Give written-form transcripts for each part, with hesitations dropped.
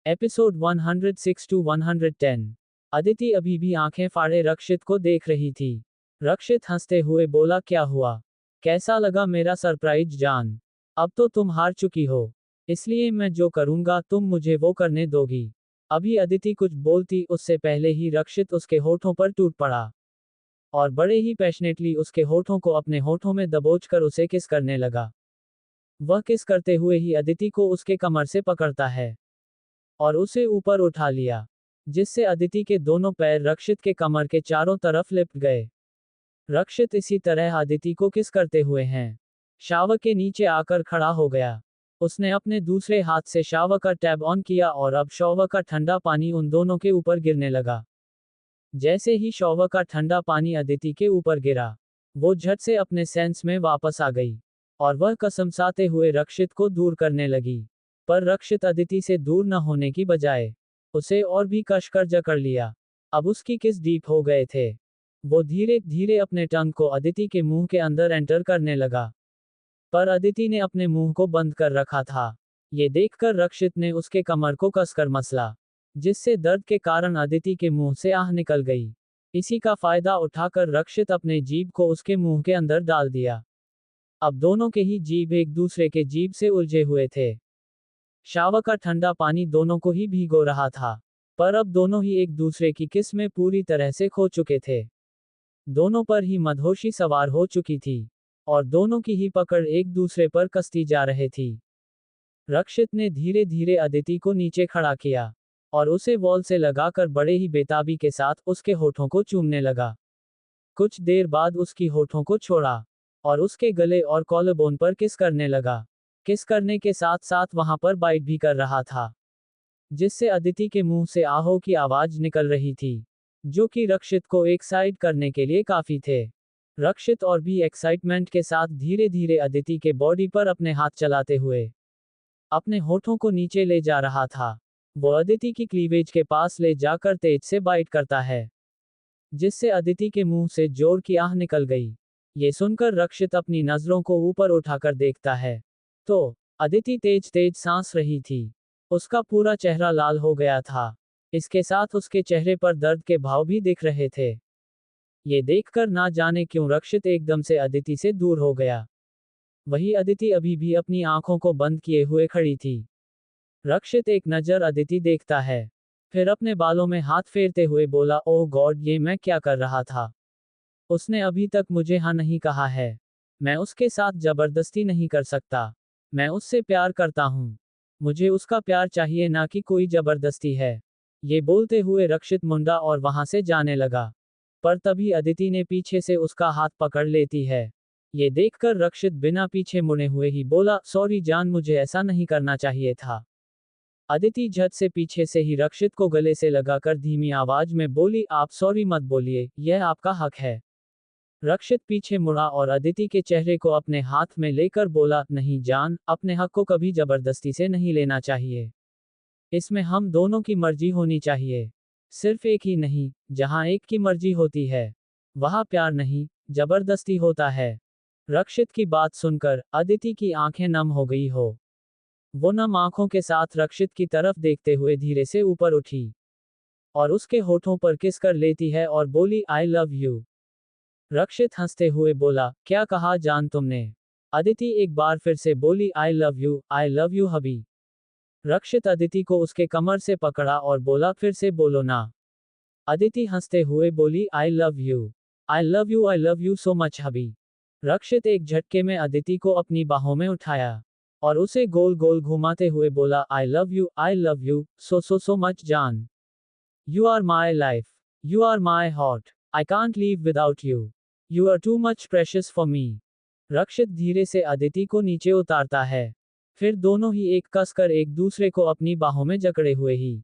Episode 106 to 110। Aditi अभी भी आंखें फाड़े रक्षित को देख रही थी। रक्षित हंसते हुए बोला, क्या हुआ? कैसा लगा मेरा सरप्राइज जान? अब तो तुम हार चुकी हो, इसलिए मैं जो करूंगा तुम मुझे वो करने दोगी। अभी अदिति कुछ बोलती उससे पहले ही रक्षित उसके होठों पर टूट पड़ा और बड़े ही पैशनेटली उसके होठों को अपने होठों में दबोचकर उसे किस करने लगा। वह किस करते हुए ही अदिति को उसके कमर से पकड़ता है और उसे ऊपर उठा लिया, जिससे अदिति के दोनों पैर रक्षित के कमर के चारों तरफ लिपट गए। रक्षित इसी तरह अदिति को किस करते हुए हैं शावर के नीचे आकर खड़ा हो गया। उसने अपने दूसरे हाथ से शावर का टैब ऑन किया और अब शावर का ठंडा पानी उन दोनों के ऊपर गिरने लगा। जैसे ही शावर का ठंडा पानी अदिति के ऊपर गिरा, वो झट से अपने सेंस में वापस आ गई और वह कसमसाते हुए रक्षित को दूर करने लगी। पर रक्षित अदिति से दूर न होने की बजाय उसे और भी कसकर जकड़ लिया। अब उसकी किस डीप हो गए थे। वो धीरे धीरे अपने टंग को अदिति के मुंह के अंदर एंटर करने लगा, पर अदिति ने अपने मुंह को बंद कर रखा था। ये देखकर रक्षित ने उसके कमर को कसकर मसला, जिससे दर्द के कारण अदिति के मुंह से आह निकल गई। इसी का फायदा उठाकर रक्षित अपने जीभ को उसके मुंह के अंदर डाल दिया। अब दोनों के ही जीभ एक दूसरे के जीभ से उलझे हुए थे। शावर का ठंडा पानी दोनों को ही भिगो रहा था, पर अब दोनों ही एक दूसरे की किस में पूरी तरह से खो चुके थे। दोनों पर ही मदहोशी सवार हो चुकी थी और दोनों की ही पकड़ एक दूसरे पर कसती जा रही थी। रक्षित ने धीरे धीरे अदिति को नीचे खड़ा किया और उसे वॉल से लगाकर बड़े ही बेताबी के साथ उसके होठों को चूमने लगा। कुछ देर बाद उसकी होठों को छोड़ा और उसके गले और कॉलरबोन पर किस करने लगा। किस करने के साथ साथ वहां पर बाइट भी कर रहा था, जिससे अदिति के मुंह से आहो की आवाज निकल रही थी, जो कि रक्षित को एक्साइट करने के लिए काफी थे। रक्षित और भी एक्साइटमेंट के साथ धीरे धीरे अदिति के बॉडी पर अपने हाथ चलाते हुए अपने होठों को नीचे ले जा रहा था। वो अदिति की क्लीवेज के पास ले जाकर तेज से बाइट करता है, जिससे अदिति के मुंह से जोर की आह निकल गई। ये सुनकर रक्षित अपनी नजरों को ऊपर उठाकर देखता है तो अदिति तेज तेज सांस रही थी। उसका पूरा चेहरा लाल हो गया था, इसके साथ उसके चेहरे पर दर्द के भाव भी दिख रहे थे। ये देखकर ना जाने क्यों रक्षित एकदम से अदिति से दूर हो गया। वही अदिति अभी भी अपनी आंखों को बंद किए हुए खड़ी थी। रक्षित एक नजर अदिति देखता है, फिर अपने बालों में हाथ फेरते हुए बोला, ओह गॉड, ये मैं क्या कर रहा था? उसने अभी तक मुझे हाँ नहीं कहा है। मैं उसके साथ जबरदस्ती नहीं कर सकता। मैं उससे प्यार करता हूँ। मुझे उसका प्यार चाहिए, ना कि कोई जबरदस्ती है। ये बोलते हुए रक्षित मुंडा और वहां से जाने लगा, पर तभी अदिति ने पीछे से उसका हाथ पकड़ लेती है। ये देखकर रक्षित बिना पीछे मुड़े हुए ही बोला, सॉरी जान, मुझे ऐसा नहीं करना चाहिए था। अदिति झट से पीछे से ही रक्षित को गले से लगाकर धीमी आवाज में बोली, आप सॉरी मत बोलिए, यह आपका हक है। रक्षित पीछे मुड़ा और अदिति के चेहरे को अपने हाथ में लेकर बोला, नहीं जान, अपने हक को कभी जबरदस्ती से नहीं लेना चाहिए। इसमें हम दोनों की मर्जी होनी चाहिए, सिर्फ एक ही नहीं। जहां एक की मर्जी होती है वहां प्यार नहीं, जबरदस्ती होता है। रक्षित की बात सुनकर अदिति की आंखें नम हो गई हो। वो नम आंखों के साथ रक्षित की तरफ देखते हुए धीरे से ऊपर उठी और उसके होठों पर किस कर लेती है और बोली, आई लव यू। रक्षित हंसते हुए बोला, क्या कहा जान तुमने? अदिति एक बार फिर से बोली, आई लव यू हबी। रक्षित अदिति को उसके कमर से पकड़ा और बोला, फिर से बोलो ना। अदिति हंसते हुए बोली, I love you, I love you so much hubby. Rakshit एक झटके में अदिति को अपनी बाहों में उठाया और उसे गोल गोल घुमाते हुए बोला, I love you so much जान। You are my life, you are my heart, I can't live without you, you are too much precious for me. Rakshit धीरे से अदिति को नीचे उतारता है, फिर दोनों ही एक कसकर एक दूसरे को अपनी बाहों में जकड़े हुए ही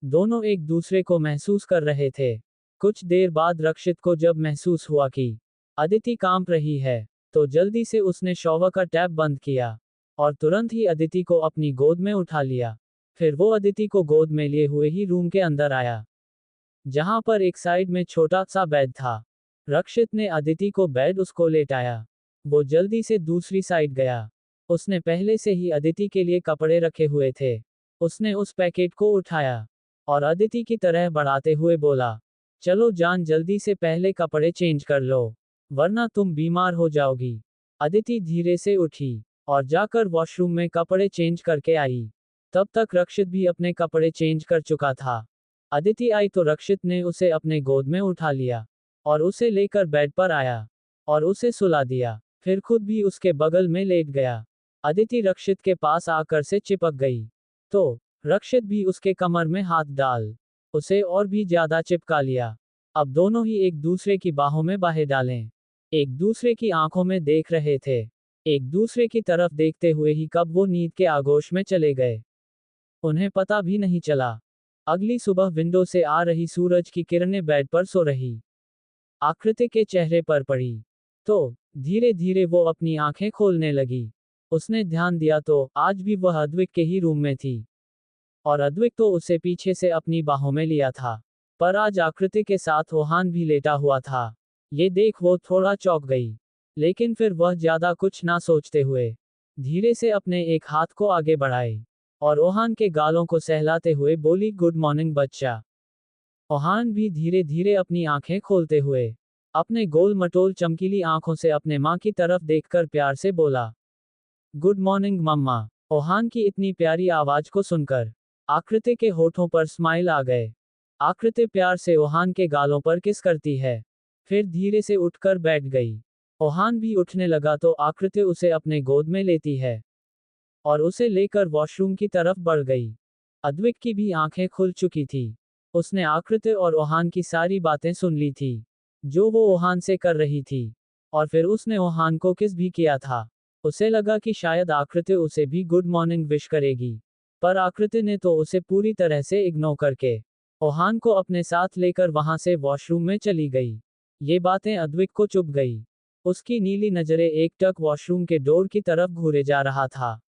दोनों एक दूसरे को महसूस कर रहे थे। कुछ देर बाद रक्षित को जब महसूस हुआ कि अदिति कांप रही है, तो जल्दी से उसने शॉवर का टैप बंद किया और तुरंत ही अदिति को अपनी गोद में उठा लिया। फिर वो अदिति को गोद में लिए हुए ही रूम के अंदर आया, जहां पर एक साइड में छोटा सा बेड था। रक्षित ने अदिति को बेड उसको लेटाया। वो जल्दी से दूसरी साइड गया। उसने पहले से ही अदिति के लिए कपड़े रखे हुए थे उसने उस पैकेट को उठाया और अदिति की तरह बढ़ाते हुए बोला, चलो जान, जल्दी से पहले कपड़े चेंज कर लो, वरना तुम बीमार हो जाओगी। अदिति धीरे से उठी और जाकर वॉशरूम में कपड़े चेंज करके आई। तब तक रक्षित भी अपने कपड़े चेंज कर चुका था। अदिति आई तो रक्षित ने उसे अपने गोद में उठा लिया और उसे लेकर बेड पर आया और उसे सुला दिया, फिर खुद भी उसके बगल में लेट गया। अदिति रक्षित के पास आकर से चिपक गई, तो रक्षित भी उसके कमर में हाथ डाल उसे और भी ज्यादा चिपका लिया। अब दोनों ही एक दूसरे की बाहों में बाहें डालें, एक दूसरे की आंखों में देख रहे थे, एक दूसरे की तरफ देखते हुए ही कब वो नींद के आगोश में चले गए, उन्हें पता भी नहीं चला। अगली सुबह विंडो से आ रही सूरज की किरणें बेड पर सो रही आकृति के चेहरे पर पड़ी, तो धीरे धीरे वो अपनी आंखें खोलने लगी। उसने ध्यान दिया तो आज भी वह अद्विक के ही रूम में थी और अद्विक तो उसे पीछे से अपनी बाहों में लिया था, पर आज आकृति के साथ ओहान भी लेटा हुआ था। ये देख वो थोड़ा चौंक गई, लेकिन फिर वह ज्यादा कुछ ना सोचते हुए धीरे से अपने एक हाथ को आगे बढ़ाए और ओहान के गालों को सहलाते हुए बोली, गुड मॉर्निंग बच्चा। ओहान भी धीरे धीरे अपनी आंखें खोलते हुए अपने गोल मटोल चमकीली आंखों से अपने माँ की तरफ देखकर प्यार से बोला, गुड मॉर्निंग मम्मा। ओहान की इतनी प्यारी आवाज को सुनकर आकृति के होठों पर स्माइल आ गए। आकृति प्यार से ओहान के गालों पर किस करती है, फिर धीरे से उठकर बैठ गई। ओहान भी उठने लगा तो आकृति उसे अपने गोद में लेती है और उसे लेकर वॉशरूम की तरफ बढ़ गई। अद्विक की भी आंखें खुल चुकी थी। उसने आकृति और ओहान की सारी बातें सुन ली थी, जो वो ओहान से कर रही थी, और फिर उसने ओहान को किस भी किया था। उसे लगा कि शायद आकृति उसे भी गुड मॉर्निंग विश करेगी, पर आकृति ने तो उसे पूरी तरह से इग्नोर करके ओहान को अपने साथ लेकर वहां से वॉशरूम में चली गई। ये बातें अद्विक को चुभ गई। उसकी नीली नजरें एकटक वॉशरूम के डोर की तरफ घूरे जा रहा था।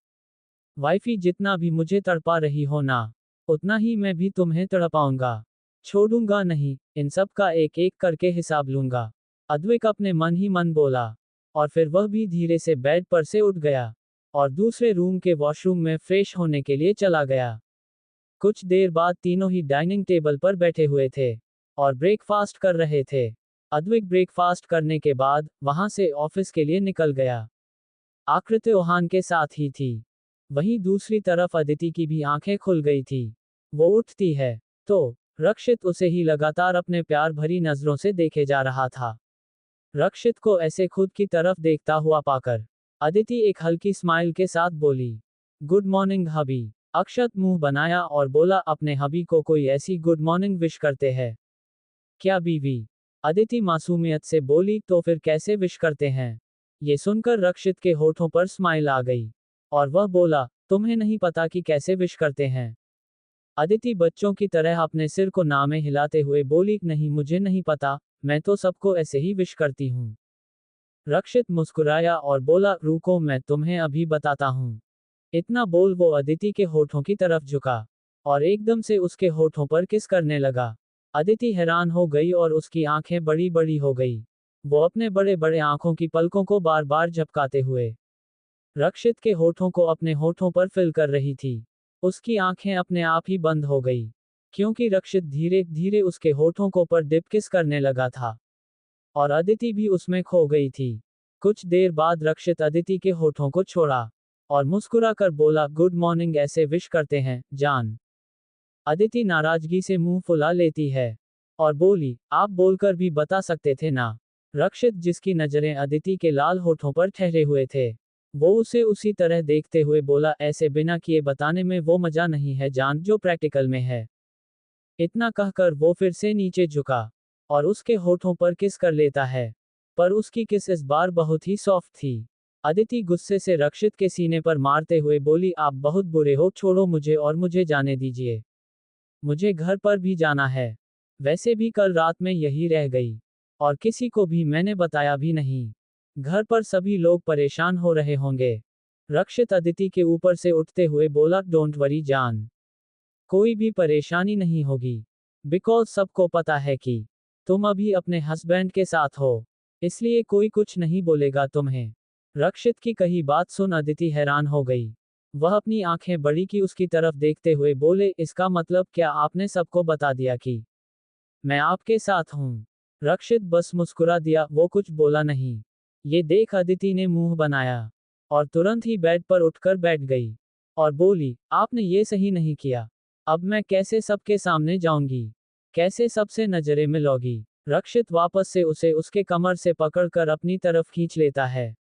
वाइफी, जितना भी मुझे तड़पा रही हो ना, उतना ही मैं भी तुम्हें तड़पाऊंगा, छोड़ूंगा नहीं, इन सब का एक एक करके हिसाब लूंगा। अद्विक अपने मन ही मन बोला और फिर वह भी धीरे से बेड पर से उठ गया और दूसरे रूम के वॉशरूम में फ्रेश होने के लिए चला गया। कुछ देर बाद तीनों ही डाइनिंग टेबल पर बैठे हुए थे और ब्रेकफास्ट कर रहे थे। अद्विक ब्रेकफास्ट करने के बाद वहां से ऑफिस के लिए निकल गया। आकृति ओहान के साथ ही थी। वहीं दूसरी तरफ अदिति की भी आंखें खुल गई थी। वो उठती है तो रक्षित उसे ही लगातार अपने प्यार भरी नजरों से देखे जा रहा था। रक्षित को ऐसे खुद की तरफ देखता हुआ पाकर अदिति एक हल्की स्माइल के साथ बोली, गुड मॉर्निंग हबी। अक्षत मुंह बनाया और बोला, अपने हबी को कोई ऐसी गुड मॉर्निंग विश करते हैं क्या बीवी? अदिति मासूमियत से बोली, तो फिर कैसे विश करते हैं? ये सुनकर रक्षित के होठों पर स्माइल आ गई और वह बोला, तुम्हें नहीं पता कि कैसे विश करते हैं? अदिति बच्चों की तरह अपने सिर को ना में हिलाते हुए बोली, नहीं मुझे नहीं पता, मैं तो सबको ऐसे ही विश करती हूँ। रक्षित मुस्कुराया और बोला, रुको मैं तुम्हें अभी बताता हूँ। इतना बोल वो अदिति के होठों की तरफ झुका और एकदम से उसके होठों पर किस करने लगा। अदिति हैरान हो गई और उसकी आंखें बड़ी बड़ी हो गई। वो अपने बड़े बड़े आंखों की पलकों को बार बार झपकाते हुए रक्षित के होठों को अपने होठों पर फिल कर रही थी। उसकी आंखें अपने आप ही बंद हो गई, क्योंकि रक्षित धीरे धीरे उसके होठों को पर डिप किस करने लगा था और अदिति भी उसमें खो गई थी। कुछ देर बाद रक्षित अदिति के होठों को छोड़ा और मुस्कुराकर बोला, गुड मॉर्निंग, ऐसे विश करते हैं जान? अदिति नाराजगी से मुंह फुला लेती है और बोली, आप बोलकर भी बता सकते थे ना। रक्षित, जिसकी नजरें अदिति के लाल होठों पर ठहरे हुए थे, वो उसे उसी तरह देखते हुए बोला, ऐसे बिना किए बताने में वो मजा नहीं है जान जो प्रैक्टिकल में है। इतना कहकर वो फिर से नीचे झुका और उसके होठों पर किस कर लेता है, पर उसकी किस इस बार बहुत ही सॉफ्ट थी। अदिति गुस्से से रक्षित के सीने पर मारते हुए बोली, आप बहुत बुरे हो, छोड़ो मुझे और मुझे जाने दीजिए। मुझे घर पर भी जाना है। वैसे भी कल रात में यही रह गई और किसी को भी मैंने बताया भी नहीं। घर पर सभी लोग परेशान हो रहे होंगे। रक्षित अदिति के ऊपर से उठते हुए बोला, डोंट वरी जान, कोई भी परेशानी नहीं होगी, बिकॉज सबको पता है कि तुम अभी अपने हस्बैंड के साथ हो, इसलिए कोई कुछ नहीं बोलेगा तुम्हें। रक्षित की कही बात सुन अदिति हैरान हो गई वह अपनी आंखें बड़ी की उसकी तरफ देखते हुए बोले, इसका मतलब क्या आपने सबको बता दिया कि मैं आपके साथ हूँ? रक्षित बस मुस्कुरा दिया, वो कुछ बोला नहीं। ये देख अदिति ने मुंह बनाया और तुरंत ही बेड पर उठकर बैठ गई और बोली, आपने ये सही नहीं किया। अब मैं कैसे सबके सामने जाऊंगी? कैसे सबसे नजरें मिलोगी? रक्षित वापस से उसे उसके कमर से पकड़कर अपनी तरफ खींच लेता है,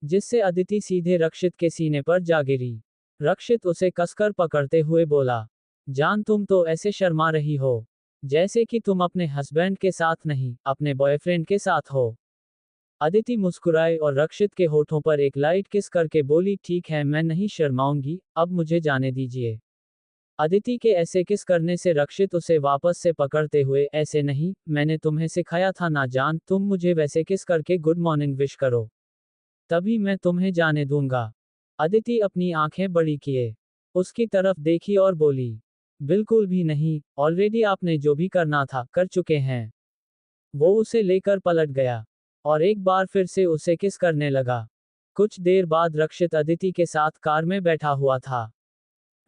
जिससे अदिति सीधे रक्षित के सीने पर जा गिरी। रक्षित उसे कसकर पकड़ते हुए बोला, जान तुम तो ऐसे शर्मा रही हो जैसे कि तुम अपने हस्बैंड के साथ नहीं, अपने बॉयफ्रेंड के साथ हो। अदिति मुस्कुराई और रक्षित के होठों पर एक लाइट किस करके बोली, ठीक है मैं नहीं शर्माऊंगी, अब मुझे जाने दीजिए। अदिति के ऐसे किस करने से रक्षित उसे वापस से पकड़ते हुए, ऐसे नहीं, मैंने तुम्हें सिखाया था ना जान, तुम मुझे वैसे किस करके गुड मॉर्निंग विश करो, तभी मैं तुम्हें जाने दूंगा। अदिति अपनी आंखें बड़ी किए उसकी तरफ देखी और बोली, बिल्कुल भी नहीं, ऑलरेडी आपने जो भी करना था कर चुके हैं। वो उसे लेकर पलट गया और एक बार फिर से उसे किस करने लगा। कुछ देर बाद रक्षित अदिति के साथ कार में बैठा हुआ था।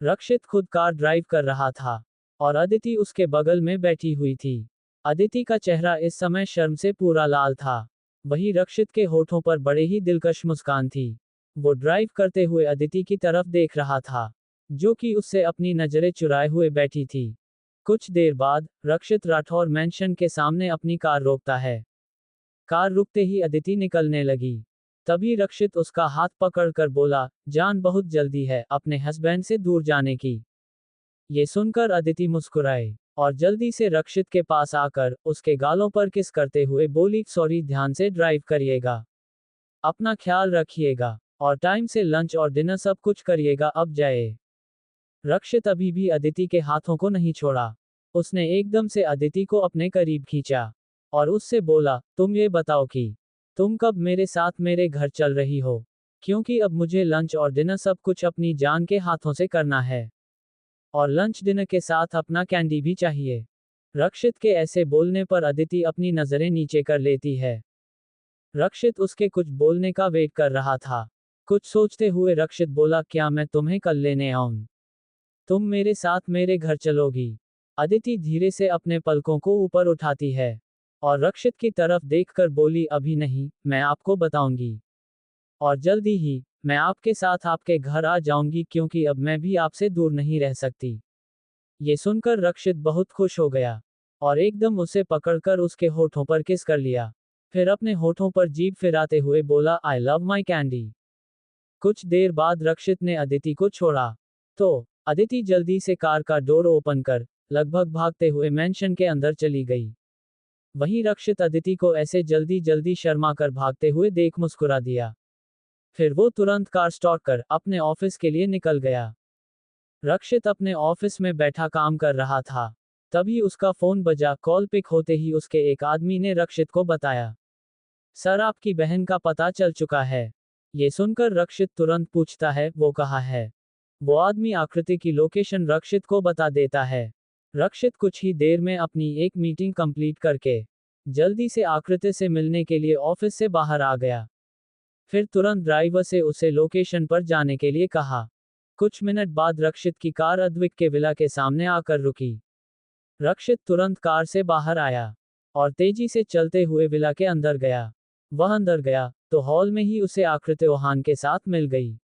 रक्षित खुद कार ड्राइव कर रहा था और अदिति उसके बगल में बैठी हुई थी। अदिति का चेहरा इस समय शर्म से पूरा लाल था। वही रक्षित के होठों पर बड़े ही दिलकश मुस्कान थी। वो ड्राइव करते हुए अदिति की तरफ देख रहा था, जो कि उससे अपनी नजरें चुराए हुए बैठी थी। कुछ देर बाद रक्षित राठौर मैंशन के सामने अपनी कार रोकता है। कार रुकते ही अदिति निकलने लगी। तभी रक्षित उसका हाथ पकड़कर बोला, जान बहुत जल्दी है अपने हस्बैंड से दूर जाने की। ये सुनकर अदिति मुस्कुराई और जल्दी से रक्षित के पास आकर उसके गालों पर किस करते हुए बोली, सॉरी, ध्यान से ड्राइव करिएगा, अपना ख्याल रखिएगा और टाइम से लंच और डिनर सब कुछ करिएगा, अब जाए। रक्षित अभी भी अदिति के हाथों को नहीं छोड़ा। उसने एकदम से अदिति को अपने करीब खींचा और उससे बोला, तुम ये बताओ कि तुम कब मेरे साथ मेरे घर चल रही हो, क्योंकि अब मुझे लंच और डिनर सब कुछ अपनी जान के हाथों से करना है और लंच डिनर के साथ अपना कैंडी भी चाहिए। रक्षित के ऐसे बोलने पर अदिति अपनी नजरें नीचे कर लेती है। रक्षित उसके कुछ बोलने का वेट कर रहा था। कुछ सोचते हुए रक्षित बोला, क्या मैं तुम्हें कल लेने आऊं? तुम मेरे साथ मेरे घर चलोगी? अदिति धीरे से अपने पलकों को ऊपर उठाती है और रक्षित की तरफ देखकर बोली, अभी नहीं, मैं आपको बताऊंगी और जल्दी ही मैं आपके साथ आपके घर आ जाऊंगी, क्योंकि अब मैं भी आपसे दूर नहीं रह सकती। ये सुनकर रक्षित बहुत खुश हो गया और एकदम उसे पकड़कर उसके होठों पर किस कर लिया। फिर अपने होठों पर जीभ फिराते हुए बोला, आई लव माई कैंडी। कुछ देर बाद रक्षित ने अदिति को छोड़ा तो अदिति जल्दी से कार का डोर ओपन कर लगभग भागते हुए मैंशन के अंदर चली गई। वहीं रक्षित अदिति को ऐसे जल्दी जल्दी शर्मा कर भागते हुए देख मुस्कुरा दिया। फिर वो तुरंत कार स्टार्ट कर अपने ऑफिस के लिए निकल गया। रक्षित अपने ऑफिस में बैठा काम कर रहा था। तभी उसका फोन बजा। कॉल पिक होते ही उसके एक आदमी ने रक्षित को बताया, सर आपकी बहन का पता चल चुका है। ये सुनकर रक्षित तुरंत पूछता है, वो कहाँ है? वो आदमी आकृति की लोकेशन रक्षित को बता देता है। रक्षित कुछ ही देर में अपनी एक मीटिंग कंप्लीट करके जल्दी से आकृति से मिलने के लिए ऑफिस से बाहर आ गया। फिर तुरंत ड्राइवर से उसे लोकेशन पर जाने के लिए कहा। कुछ मिनट बाद रक्षित की कार अद्विक के विला के सामने आकर रुकी। रक्षित तुरंत कार से बाहर आया और तेजी से चलते हुए विला के अंदर गया। वह अंदर गया तो हॉल में ही उसे आकृति ओहान के साथ मिल गई।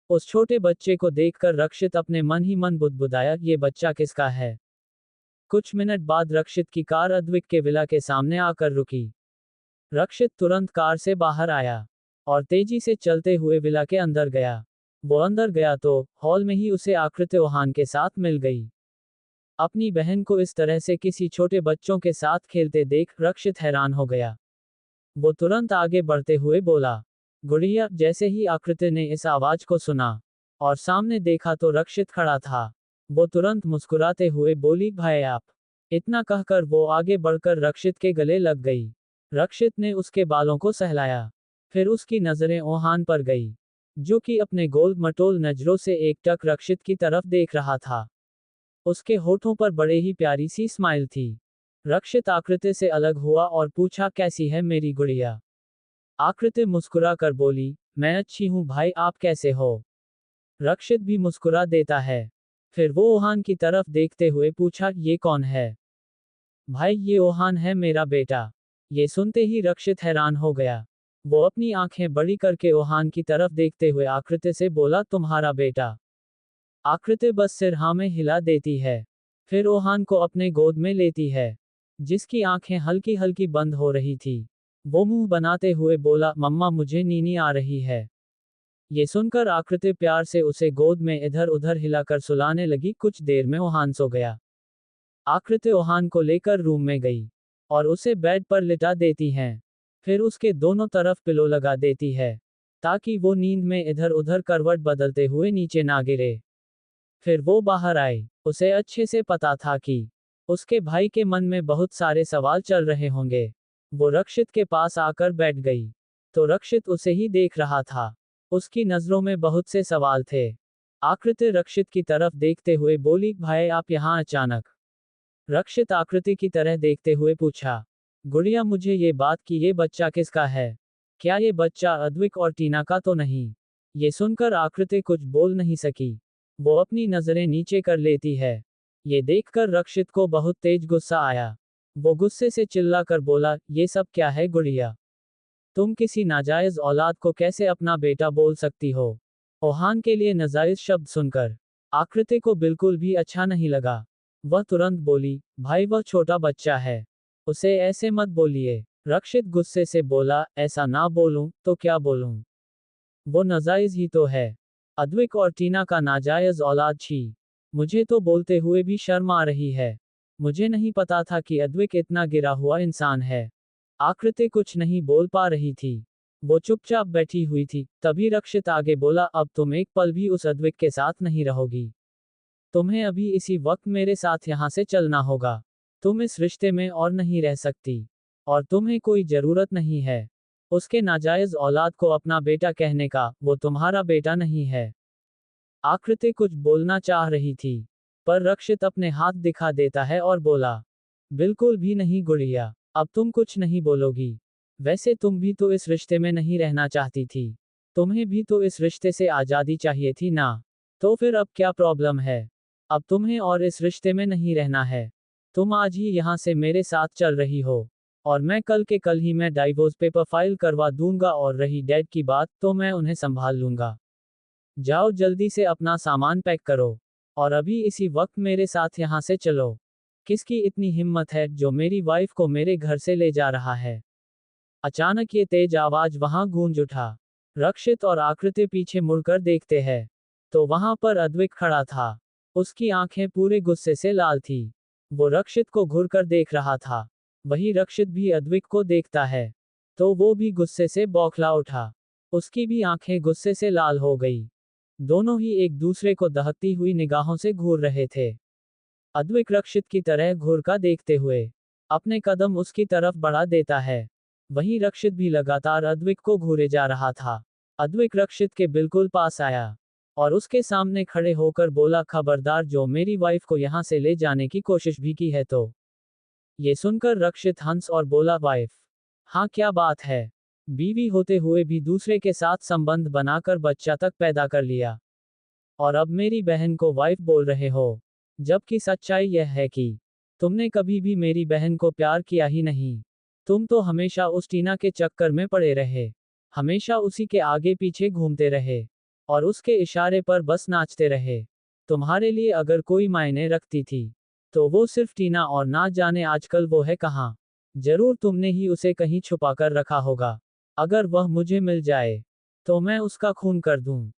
उस छोटे बच्चे को देखकर रक्षित अपने मन ही मन बुदबुदाया, ये बच्चा किसका है? कुछ मिनट बाद रक्षित की कार अद्विक के विला के सामने आकर रुकी। रक्षित तुरंत कार से बाहर आया और तेजी से चलते हुए विला के अंदर गया। वो अंदर गया तो हॉल में ही उसे आकृति ओहान के साथ मिल गई। अपनी बहन को इस तरह से किसी छोटे बच्चों के साथ खेलते देख रक्षित हैरान हो गया। वो तुरंत आगे बढ़ते हुए बोला, गुड़िया। जैसे ही आकृति ने इस आवाज को सुना और सामने देखा तो रक्षित खड़ा था। वो तुरंत मुस्कुराते हुए बोली, भाई आप। इतना कहकर वो आगे बढ़कर रक्षित के गले लग गई। रक्षित ने उसके बालों को सहलाया। फिर उसकी नजरें ओहान पर गई, जो कि अपने गोल मटोल नजरों से एकटक रक्षित की तरफ देख रहा था। उसके होठों पर बड़े ही प्यारी सी स्माइल थी। रक्षित आकृति से अलग हुआ और पूछा, कैसी है मेरी गुड़िया? आकृति मुस्कुरा कर बोली, मैं अच्छी हूँ भाई, आप कैसे हो? रक्षित भी मुस्कुरा देता है। फिर वो ओहान की तरफ देखते हुए पूछा, ये कौन है? भाई, ये ओहान है, मेरा बेटा। ये सुनते ही रक्षित हैरान हो गया। वो अपनी आंखें बड़ी करके ओहान की तरफ देखते हुए आकृति से बोला, तुम्हारा बेटा? आकृति बस सिर हाँ में हिला देती है। फिर ओहान को अपने गोद में लेती है, जिसकी आंखें हल्की हल्की बंद हो रही थी। वो मुंह बनाते हुए बोला, मम्मा मुझे नींद आ रही है। ये सुनकर आकृति प्यार से उसे गोद में इधर उधर हिलाकर सुलाने लगी। कुछ देर में ओहान सो गया। आकृति ओहान को लेकर रूम में गई और उसे बेड पर लिटा देती हैं। फिर उसके दोनों तरफ पिलो लगा देती है, ताकि वो नींद में इधर उधर करवट बदलते हुए नीचे ना गिरे। फिर वो बाहर आई। उसे अच्छे से पता था कि उसके भाई के मन में बहुत सारे सवाल चल रहे होंगे। वो रक्षित के पास आकर बैठ गई, तो रक्षित उसे ही देख रहा था। उसकी नजरों में बहुत से सवाल थे। आकृति रक्षित की तरफ देखते हुए बोली, भाई आप यहाँ अचानक? रक्षित आकृति की तरह देखते हुए पूछा, गुड़िया मुझे ये बात कि ये बच्चा किसका है? क्या ये बच्चा अद्विक और टीना का तो नहीं? ये सुनकर आकृति कुछ बोल नहीं सकी। वो अपनी नजरें नीचे कर लेती है। ये देखकर रक्षित को बहुत तेज गुस्सा आया। वो गुस्से से चिल्लाकर बोला, ये सब क्या है गुड़िया? तुम किसी नाजायज औलाद को कैसे अपना बेटा बोल सकती हो? ओहान के लिए नाजायज शब्द सुनकर आकृति को बिल्कुल भी अच्छा नहीं लगा। वह तुरंत बोली, भाई वह छोटा बच्चा है, उसे ऐसे मत बोलिए। रक्षित गुस्से से बोला, ऐसा ना बोलूं तो क्या बोलूं? वो नाजायज ही तो है। अद्विक और टीना का नाजायज औलाद छी। मुझे तो बोलते हुए भी शर्म आ रही है। मुझे नहीं पता था कि अद्विक इतना गिरा हुआ इंसान है। आकृति कुछ नहीं बोल पा रही थी। वो चुपचाप बैठी हुई थी। तभी रक्षित आगे बोला, अब तुम एक पल भी उस अद्विक के साथ नहीं रहोगी। तुम्हें अभी इसी वक्त मेरे साथ यहाँ से चलना होगा। तुम इस रिश्ते में और नहीं रह सकती, और तुम्हें कोई जरूरत नहीं है उसके नाजायज औलाद को अपना बेटा कहने का। वो तुम्हारा बेटा नहीं है। आकृति कुछ बोलना चाह रही थी, पर रक्षित अपने हाथ दिखा देता है और बोला, बिल्कुल भी नहीं गुड़िया, अब तुम कुछ नहीं बोलोगी। वैसे तुम भी तो इस रिश्ते में नहीं रहना चाहती थी। तुम्हें भी तो इस रिश्ते से आजादी चाहिए थी ना? तो फिर अब क्या प्रॉब्लम है? अब तुम्हें और इस रिश्ते में नहीं रहना है। तुम आज ही यहाँ से मेरे साथ चल रही हो, और मैं कल के कल ही मैं डाइवोर्स पेपर फाइल करवा दूंगा, और रही डैड की बात तो मैं उन्हें संभाल लूंगा। जाओ जल्दी से अपना सामान पैक करो, और अभी इसी वक्त मेरे साथ यहाँ से चलो। किसकी इतनी हिम्मत है जो मेरी वाइफ को मेरे घर से ले जा रहा है? अचानक ये तेज आवाज वहां गूंज उठा। रक्षित और आकृति पीछे मुड़कर देखते हैं, तो वहां पर अद्विक खड़ा था। उसकी आंखें पूरे गुस्से से लाल थी। वो रक्षित को घूरकर देख रहा था। वही रक्षित भी अद्विक को देखता है, तो वो भी गुस्से से बौखला उठा। उसकी भी आंखें गुस्से से लाल हो गई। दोनों ही एक दूसरे को दहकती हुई निगाहों से घूर रहे थे। अद्विक रक्षित की तरह घूर का देखते हुए अपने कदम उसकी तरफ बढ़ा देता है। वहीं रक्षित भी लगातार अद्विक को घूरे जा रहा था। अद्विक रक्षित के बिल्कुल पास आया और उसके सामने खड़े होकर बोला, खबरदार जो मेरी वाइफ को यहाँ से ले जाने की कोशिश भी की है तो। ये सुनकर रक्षित हंस और बोला, वाइफ? हाँ, क्या बात है? बीवी होते हुए भी दूसरे के साथ संबंध बनाकर बच्चा तक पैदा कर लिया, और अब मेरी बहन को वाइफ बोल रहे हो? जबकि सच्चाई यह है कि तुमने कभी भी मेरी बहन को प्यार किया ही नहीं। तुम तो हमेशा उस टीना के चक्कर में पड़े रहे, हमेशा उसी के आगे पीछे घूमते रहे, और उसके इशारे पर बस नाचते रहे। तुम्हारे लिए अगर कोई मायने रखती थी, तो वो सिर्फ टीना, और ना जाने आजकल वो है कहाँ। जरूर तुमने ही उसे कहीं छुपा कर रखा होगा। अगर वह मुझे मिल जाए, तो मैं उसका खून कर दूं।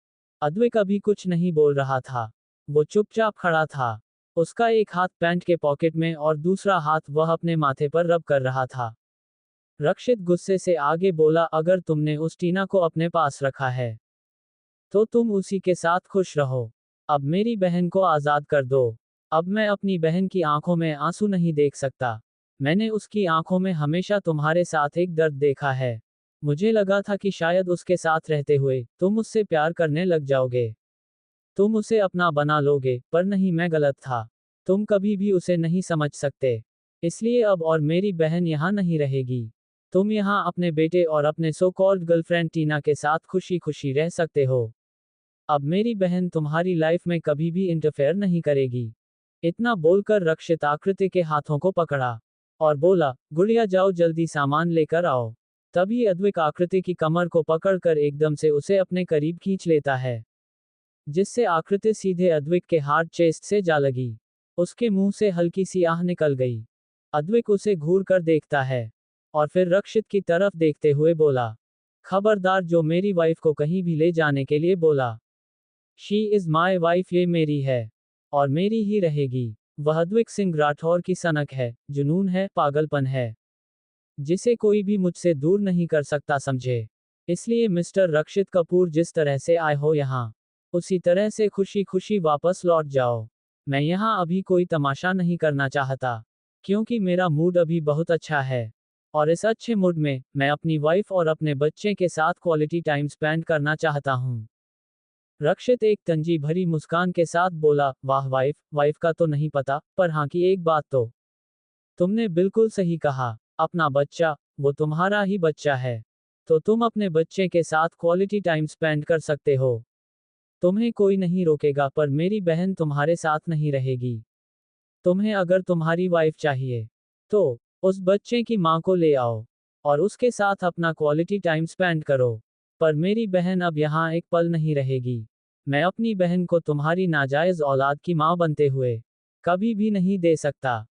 अद्विक अभी कुछ नहीं बोल रहा था। वो चुपचाप खड़ा था। उसका एक हाथ पैंट के पॉकेट में और दूसरा हाथ वह अपने माथे पर रब कर रहा था। रक्षित गुस्से से आगे बोला, अगर तुमने उस टीना को अपने पास रखा है, तो तुम उसी के साथ खुश रहो। अब मेरी बहन को आजाद कर दो। अब मैं अपनी बहन की आंखों में आंसू नहीं देख सकता। मैंने उसकी आंखों में हमेशा तुम्हारे साथ एक दर्द देखा है। मुझे लगा था कि शायद उसके साथ रहते हुए तुम उससे प्यार करने लग जाओगे, तुम उसे अपना बना लोगे, पर नहीं, मैं गलत था। तुम कभी भी उसे नहीं समझ सकते। इसलिए अब और मेरी बहन यहाँ नहीं रहेगी। तुम यहाँ अपने बेटे और अपने सो कॉल्ड गर्लफ्रेंड टीना के साथ खुशी खुशी रह सकते हो। अब मेरी बहन तुम्हारी लाइफ में कभी भी इंटरफेयर नहीं करेगी। इतना बोलकर रक्षित आकृति के हाथों को पकड़ा और बोला, गुड़िया जाओ जल्दी सामान लेकर आओ। तभी अद्विक आकृति की कमर को पकड़कर एकदम से उसे अपने करीब खींच लेता है, जिससे आकृति सीधे अद्विक के हार्ट चेस्ट से जा लगी। उसके मुंह से हल्की सी आह निकल गई। अद्विक उसे घूर कर देखता है और फिर रक्षित की तरफ देखते हुए बोला, खबरदार जो मेरी वाइफ को कहीं भी ले जाने के लिए बोला। शी इज माई वाइफ, ये मेरी है और मेरी ही रहेगी। वह अद्विक सिंह राठौर की सनक है, जुनून है, पागलपन है, जिसे कोई भी मुझसे दूर नहीं कर सकता, समझे। इसलिए मिस्टर रक्षित कपूर, जिस तरह से आए हो यहाँ, उसी तरह से खुशी खुशी वापस लौट जाओ। मैं यहाँ अभी कोई तमाशा नहीं करना चाहता, क्योंकि मेरा मूड अभी बहुत अच्छा है और इस अच्छे मूड में मैं अपनी वाइफ और अपने बच्चे के साथ क्वालिटी टाइम स्पेंड करना चाहता हूँ। रक्षित एक तंजी भरी मुस्कान के साथ बोला, वाह वाइफ का तो नहीं पता, पर हाँ की एक बात तो तुमने बिल्कुल सही कहा। अपना बच्चा, वो तुम्हारा ही बच्चा है, तो तुम अपने बच्चे के साथ क्वालिटी टाइम स्पेंड कर सकते हो। तुम्हें कोई नहीं रोकेगा, पर मेरी बहन तुम्हारे साथ नहीं रहेगी। तुम्हें अगर तुम्हारी वाइफ चाहिए तो उस बच्चे की माँ को ले आओ और उसके साथ अपना क्वालिटी टाइम स्पेंड करो, पर मेरी बहन अब यहाँ एक पल नहीं रहेगी। मैं अपनी बहन को तुम्हारी नाजायज औलाद की माँ बनते हुए कभी भी नहीं दे सकता।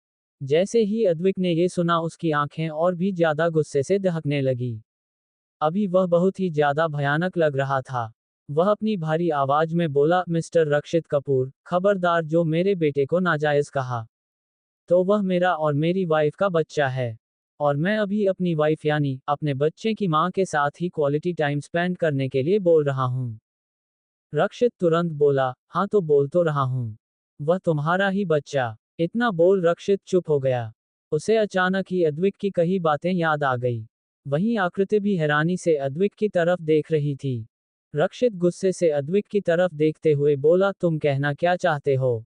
जैसे ही अद्विक ने ये सुना, उसकी आंखें और भी ज्यादा गुस्से से दहकने लगी। अभी वह बहुत ही ज्यादा भयानक लग रहा था। वह अपनी भारी आवाज में बोला, मिस्टर रक्षित कपूर, खबरदार जो मेरे बेटे को नाजायज कहा तो वह मेरा और मेरी वाइफ का बच्चा है, और मैं अभी अपनी वाइफ यानी अपने बच्चे की माँ के साथ ही क्वालिटी टाइम स्पेंड करने के लिए बोल रहा हूँ। रक्षित तुरंत बोला, हाँ तो बोल तो रहा हूँ, वह तुम्हारा ही बच्चा। इतना बोल रक्षित चुप हो गया। उसे अचानक ही अद्विक की कही बातें याद आ गई। वहीं आकृति भी हैरानी से अद्विक की तरफ देख रही थी। रक्षित गुस्से से अद्विक की तरफ देखते हुए बोला, तुम कहना क्या चाहते हो?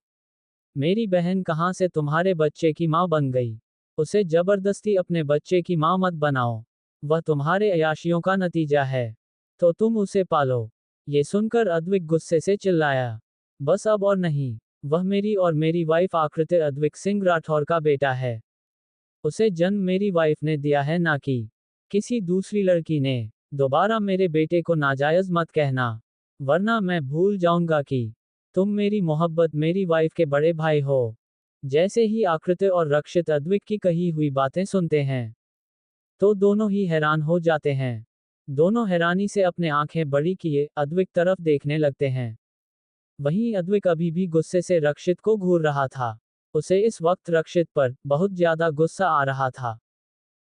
मेरी बहन कहाँ से तुम्हारे बच्चे की माँ बन गई? उसे जबरदस्ती अपने बच्चे की माँ मत बनाओ, वह तुम्हारे अयाशियों का नतीजा है, तो तुम उसे पालो। ये सुनकर अद्विक गुस्से से चिल्लाया, बस अब और नहीं, वह मेरी और मेरी वाइफ आकृति अद्विक सिंह राठौर का बेटा है। उसे जन्म मेरी वाइफ ने दिया है, ना कि किसी दूसरी लड़की ने। दोबारा मेरे बेटे को नाजायज मत कहना, वरना मैं भूल जाऊंगा कि तुम मेरी मोहब्बत, मेरी वाइफ के बड़े भाई हो। जैसे ही आकृति और रक्षित अद्विक की कही हुई बातें सुनते हैं, तो दोनों ही हैरान हो जाते हैं। दोनों हैरानी से अपने आंखें बड़ी किए अद्विक तरफ देखने लगते हैं। वहीं अद्विक अभी भी गुस्से से रक्षित को घूर रहा था। उसे इस वक्त रक्षित पर बहुत ज्यादा गुस्सा आ रहा था।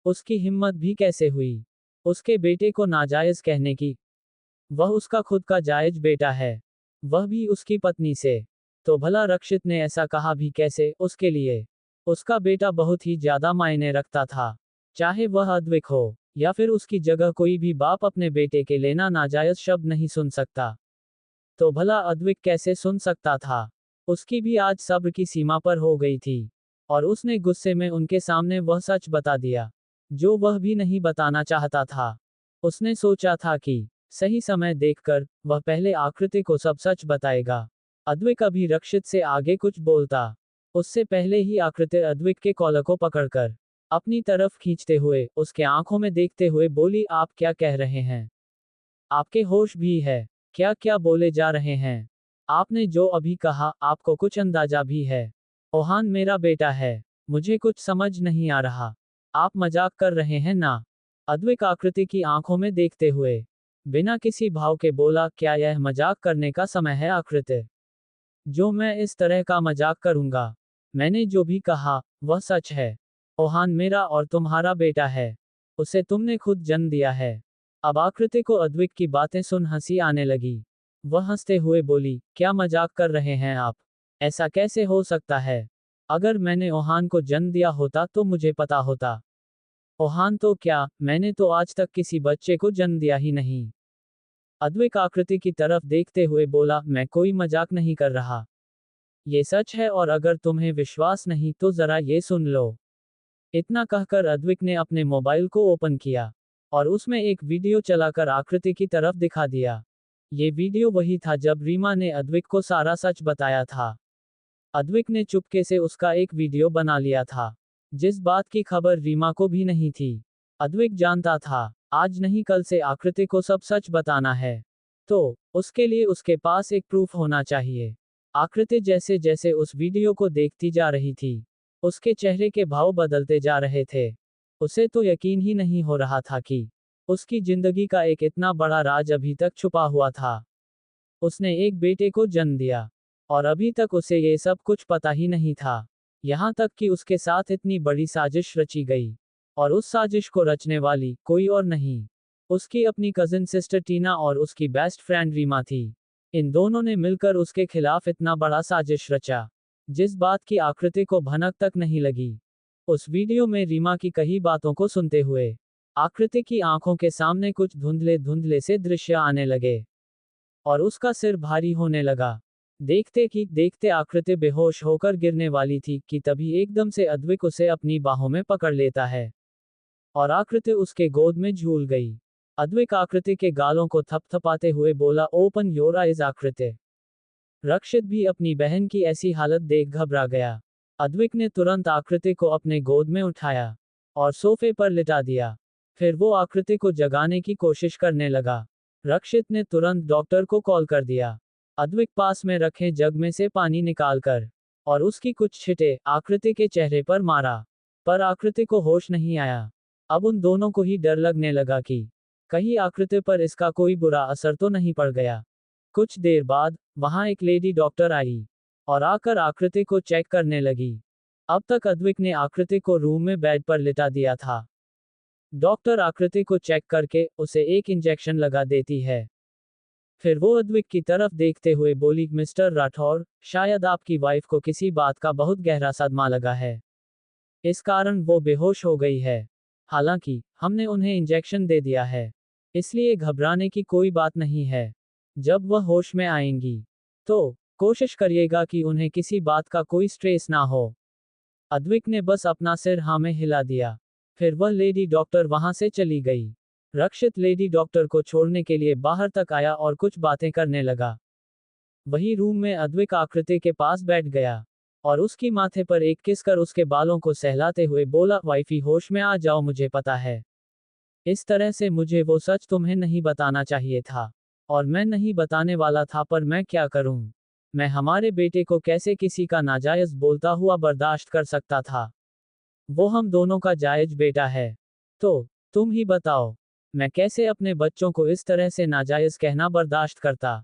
उसकी हिम्मत भी कैसे हुई उसके बेटे को नाजायज कहने की? वह उसका खुद का जायज बेटा है, वह भी उसकी पत्नी से। तो भला रक्षित ने ऐसा कहा भी कैसे उसके लिए? उसका बेटा बहुत ही ज्यादा मायने रखता था। चाहे वह अद्विक हो या फिर उसकी जगह कोई भी बाप अपने बेटे के लेना नाजायज शब्द नहीं सुन सकता। तो भला अद्विक कैसे सुन सकता था? उसकी भी आज सब्र की सीमा पर हो गई थी, और उसने गुस्से में उनके सामने वह सच बता दिया, जो वह भी नहीं बताना चाहता था। उसने सोचा था कि सही समय देखकर वह पहले आकृति को सब सच बताएगा। अद्विक अभी रक्षित से आगे कुछ बोलता, उससे पहले ही आकृति अद्विक के कॉलर को पकड़कर अपनी तरफ खींचते हुए उसके आंखों में देखते हुए बोली, आप क्या कह रहे हैं? आपके होश भी है? क्या क्या बोले जा रहे हैं? आपने जो अभी कहा, आपको कुछ अंदाजा भी है? ओहान मेरा बेटा है, मुझे कुछ समझ नहीं आ रहा। आप मजाक कर रहे हैं ना? अद्विक आकृति की आंखों में देखते हुए बिना किसी भाव के बोला, क्या यह मजाक करने का समय है आकृति, जो मैं इस तरह का मजाक करूंगा? मैंने जो भी कहा वह सच है। ओहान मेरा और तुम्हारा बेटा है, उसे तुमने खुद जन्म दिया है। अब आकृति को अद्विक की बातें सुन हंसी आने लगी। वह हंसते हुए बोली, क्या मजाक कर रहे हैं आप? ऐसा कैसे हो सकता है? अगर मैंने ओहान को जन्म दिया होता तो मुझे पता होता। ओहान तो क्या, मैंने तो आज तक किसी बच्चे को जन्म दिया ही नहीं। अद्विक आकृति की तरफ देखते हुए बोला, मैं कोई मजाक नहीं कर रहा, ये सच है, और अगर तुम्हें विश्वास नहीं तो जरा ये सुन लो। इतना कहकर अद्विक ने अपने मोबाइल को ओपन किया और उसमें एक वीडियो चलाकर आकृति की तरफ दिखा दिया। ये वीडियो वही था जब रीमा ने अद्विक को सारा सच बताया था। अद्विक ने चुपके से उसका एक वीडियो बना लिया था, जिस बात की खबर रीमा को भी नहीं थी। अद्विक जानता था, आज नहीं कल से आकृति को सब सच बताना है। तो उसके लिए उसके पास एक प्रूफ होना चाहिए। आकृति जैसे जैसे उस वीडियो को देखती जा रही थी, उसके चेहरे के भाव बदलते जा रहे थे। उसे तो यकीन ही नहीं हो रहा था कि उसकी जिंदगी का एक इतना बड़ा राज अभी तक छुपा हुआ था। उसने एक बेटे को जन्म दिया, और अभी तक उसे ये सब कुछ पता ही नहीं था। यहाँ तक कि उसके साथ इतनी बड़ी साजिश रची गई, और उस साजिश को रचने वाली कोई और नहीं, उसकी अपनी कजिन सिस्टर टीना और उसकी बेस्ट फ्रेंड रीमा थी। इन दोनों ने मिलकर उसके खिलाफ इतना बड़ा साजिश रचा, जिस बात की आकृति को भनक तक नहीं लगी। उस वीडियो में रीमा की कही बातों को सुनते हुए आकृति की आंखों के सामने कुछ धुंधले धुंधले से दृश्य आने लगे, और उसका सिर भारी होने लगा। देखते कि देखते आकृति बेहोश होकर गिरने वाली थी कि तभी एकदम से अद्विक उसे अपनी बाहों में पकड़ लेता है, और आकृति उसके गोद में झूल गई। अद्विक आकृति के गालों को थपथपाते हुए बोला, ओपन योर आइज आकृति। रक्षित भी अपनी बहन की ऐसी हालत देख घबरा गया। अद्विक ने तुरंत आकृति को अपने गोद में उठाया और सोफे पर लिटा दिया। फिर वो आकृति को जगाने की कोशिश करने लगा। रक्षित ने तुरंत डॉक्टर को कॉल कर दिया। अद्विक पास में रखे जग में से पानी निकालकर और उसकी कुछ छिटे आकृति के चेहरे पर मारा, पर आकृति को होश नहीं आया। अब उन दोनों को ही डर लगने लगा कि कहीं आकृति पर इसका कोई बुरा असर तो नहीं पड़ गया। कुछ देर बाद वहां एक लेडी डॉक्टर आई और आकर आकृति को चेक करने लगी। अब तक अद्विक ने आकृति को रूम में बेड पर लिटा दिया था। डॉक्टर आकृति को चेक करके उसे एक इंजेक्शन लगा देती है। फिर वो अद्विक की तरफ देखते हुए बोली, मिस्टर राठौर, शायद आपकी वाइफ को किसी बात का बहुत गहरा सदमा लगा है, इस कारण वो बेहोश हो गई है। हालांकि हमने उन्हें इंजेक्शन दे दिया है, इसलिए घबराने की कोई बात नहीं है। जब वह होश में आएंगी तो कोशिश करिएगा कि उन्हें किसी बात का कोई स्ट्रेस ना हो। अद्विक ने बस अपना सिर हाँ में हिला दिया। फिर वह लेडी डॉक्टर वहां से चली गई। रक्षित लेडी डॉक्टर को छोड़ने के लिए बाहर तक आया और कुछ बातें करने लगा। वही रूम में अद्विक आकृति के पास बैठ गया और उसकी माथे पर एक किस कर उसके बालों को सहलाते हुए बोला, वाइफी होश में आ जाओ, मुझे पता है इस तरह से मुझे वो सच तुम्हें नहीं बताना चाहिए था, और मैं नहीं बताने वाला था, पर मैं क्या करूं। मैं हमारे बेटे को कैसे किसी का नाजायज बोलता हुआ बर्दाश्त कर सकता था। वो हम दोनों का जायज बेटा है। तो तुम ही बताओ, मैं कैसे अपने बच्चों को इस तरह से नाजायज कहना बर्दाश्त करता।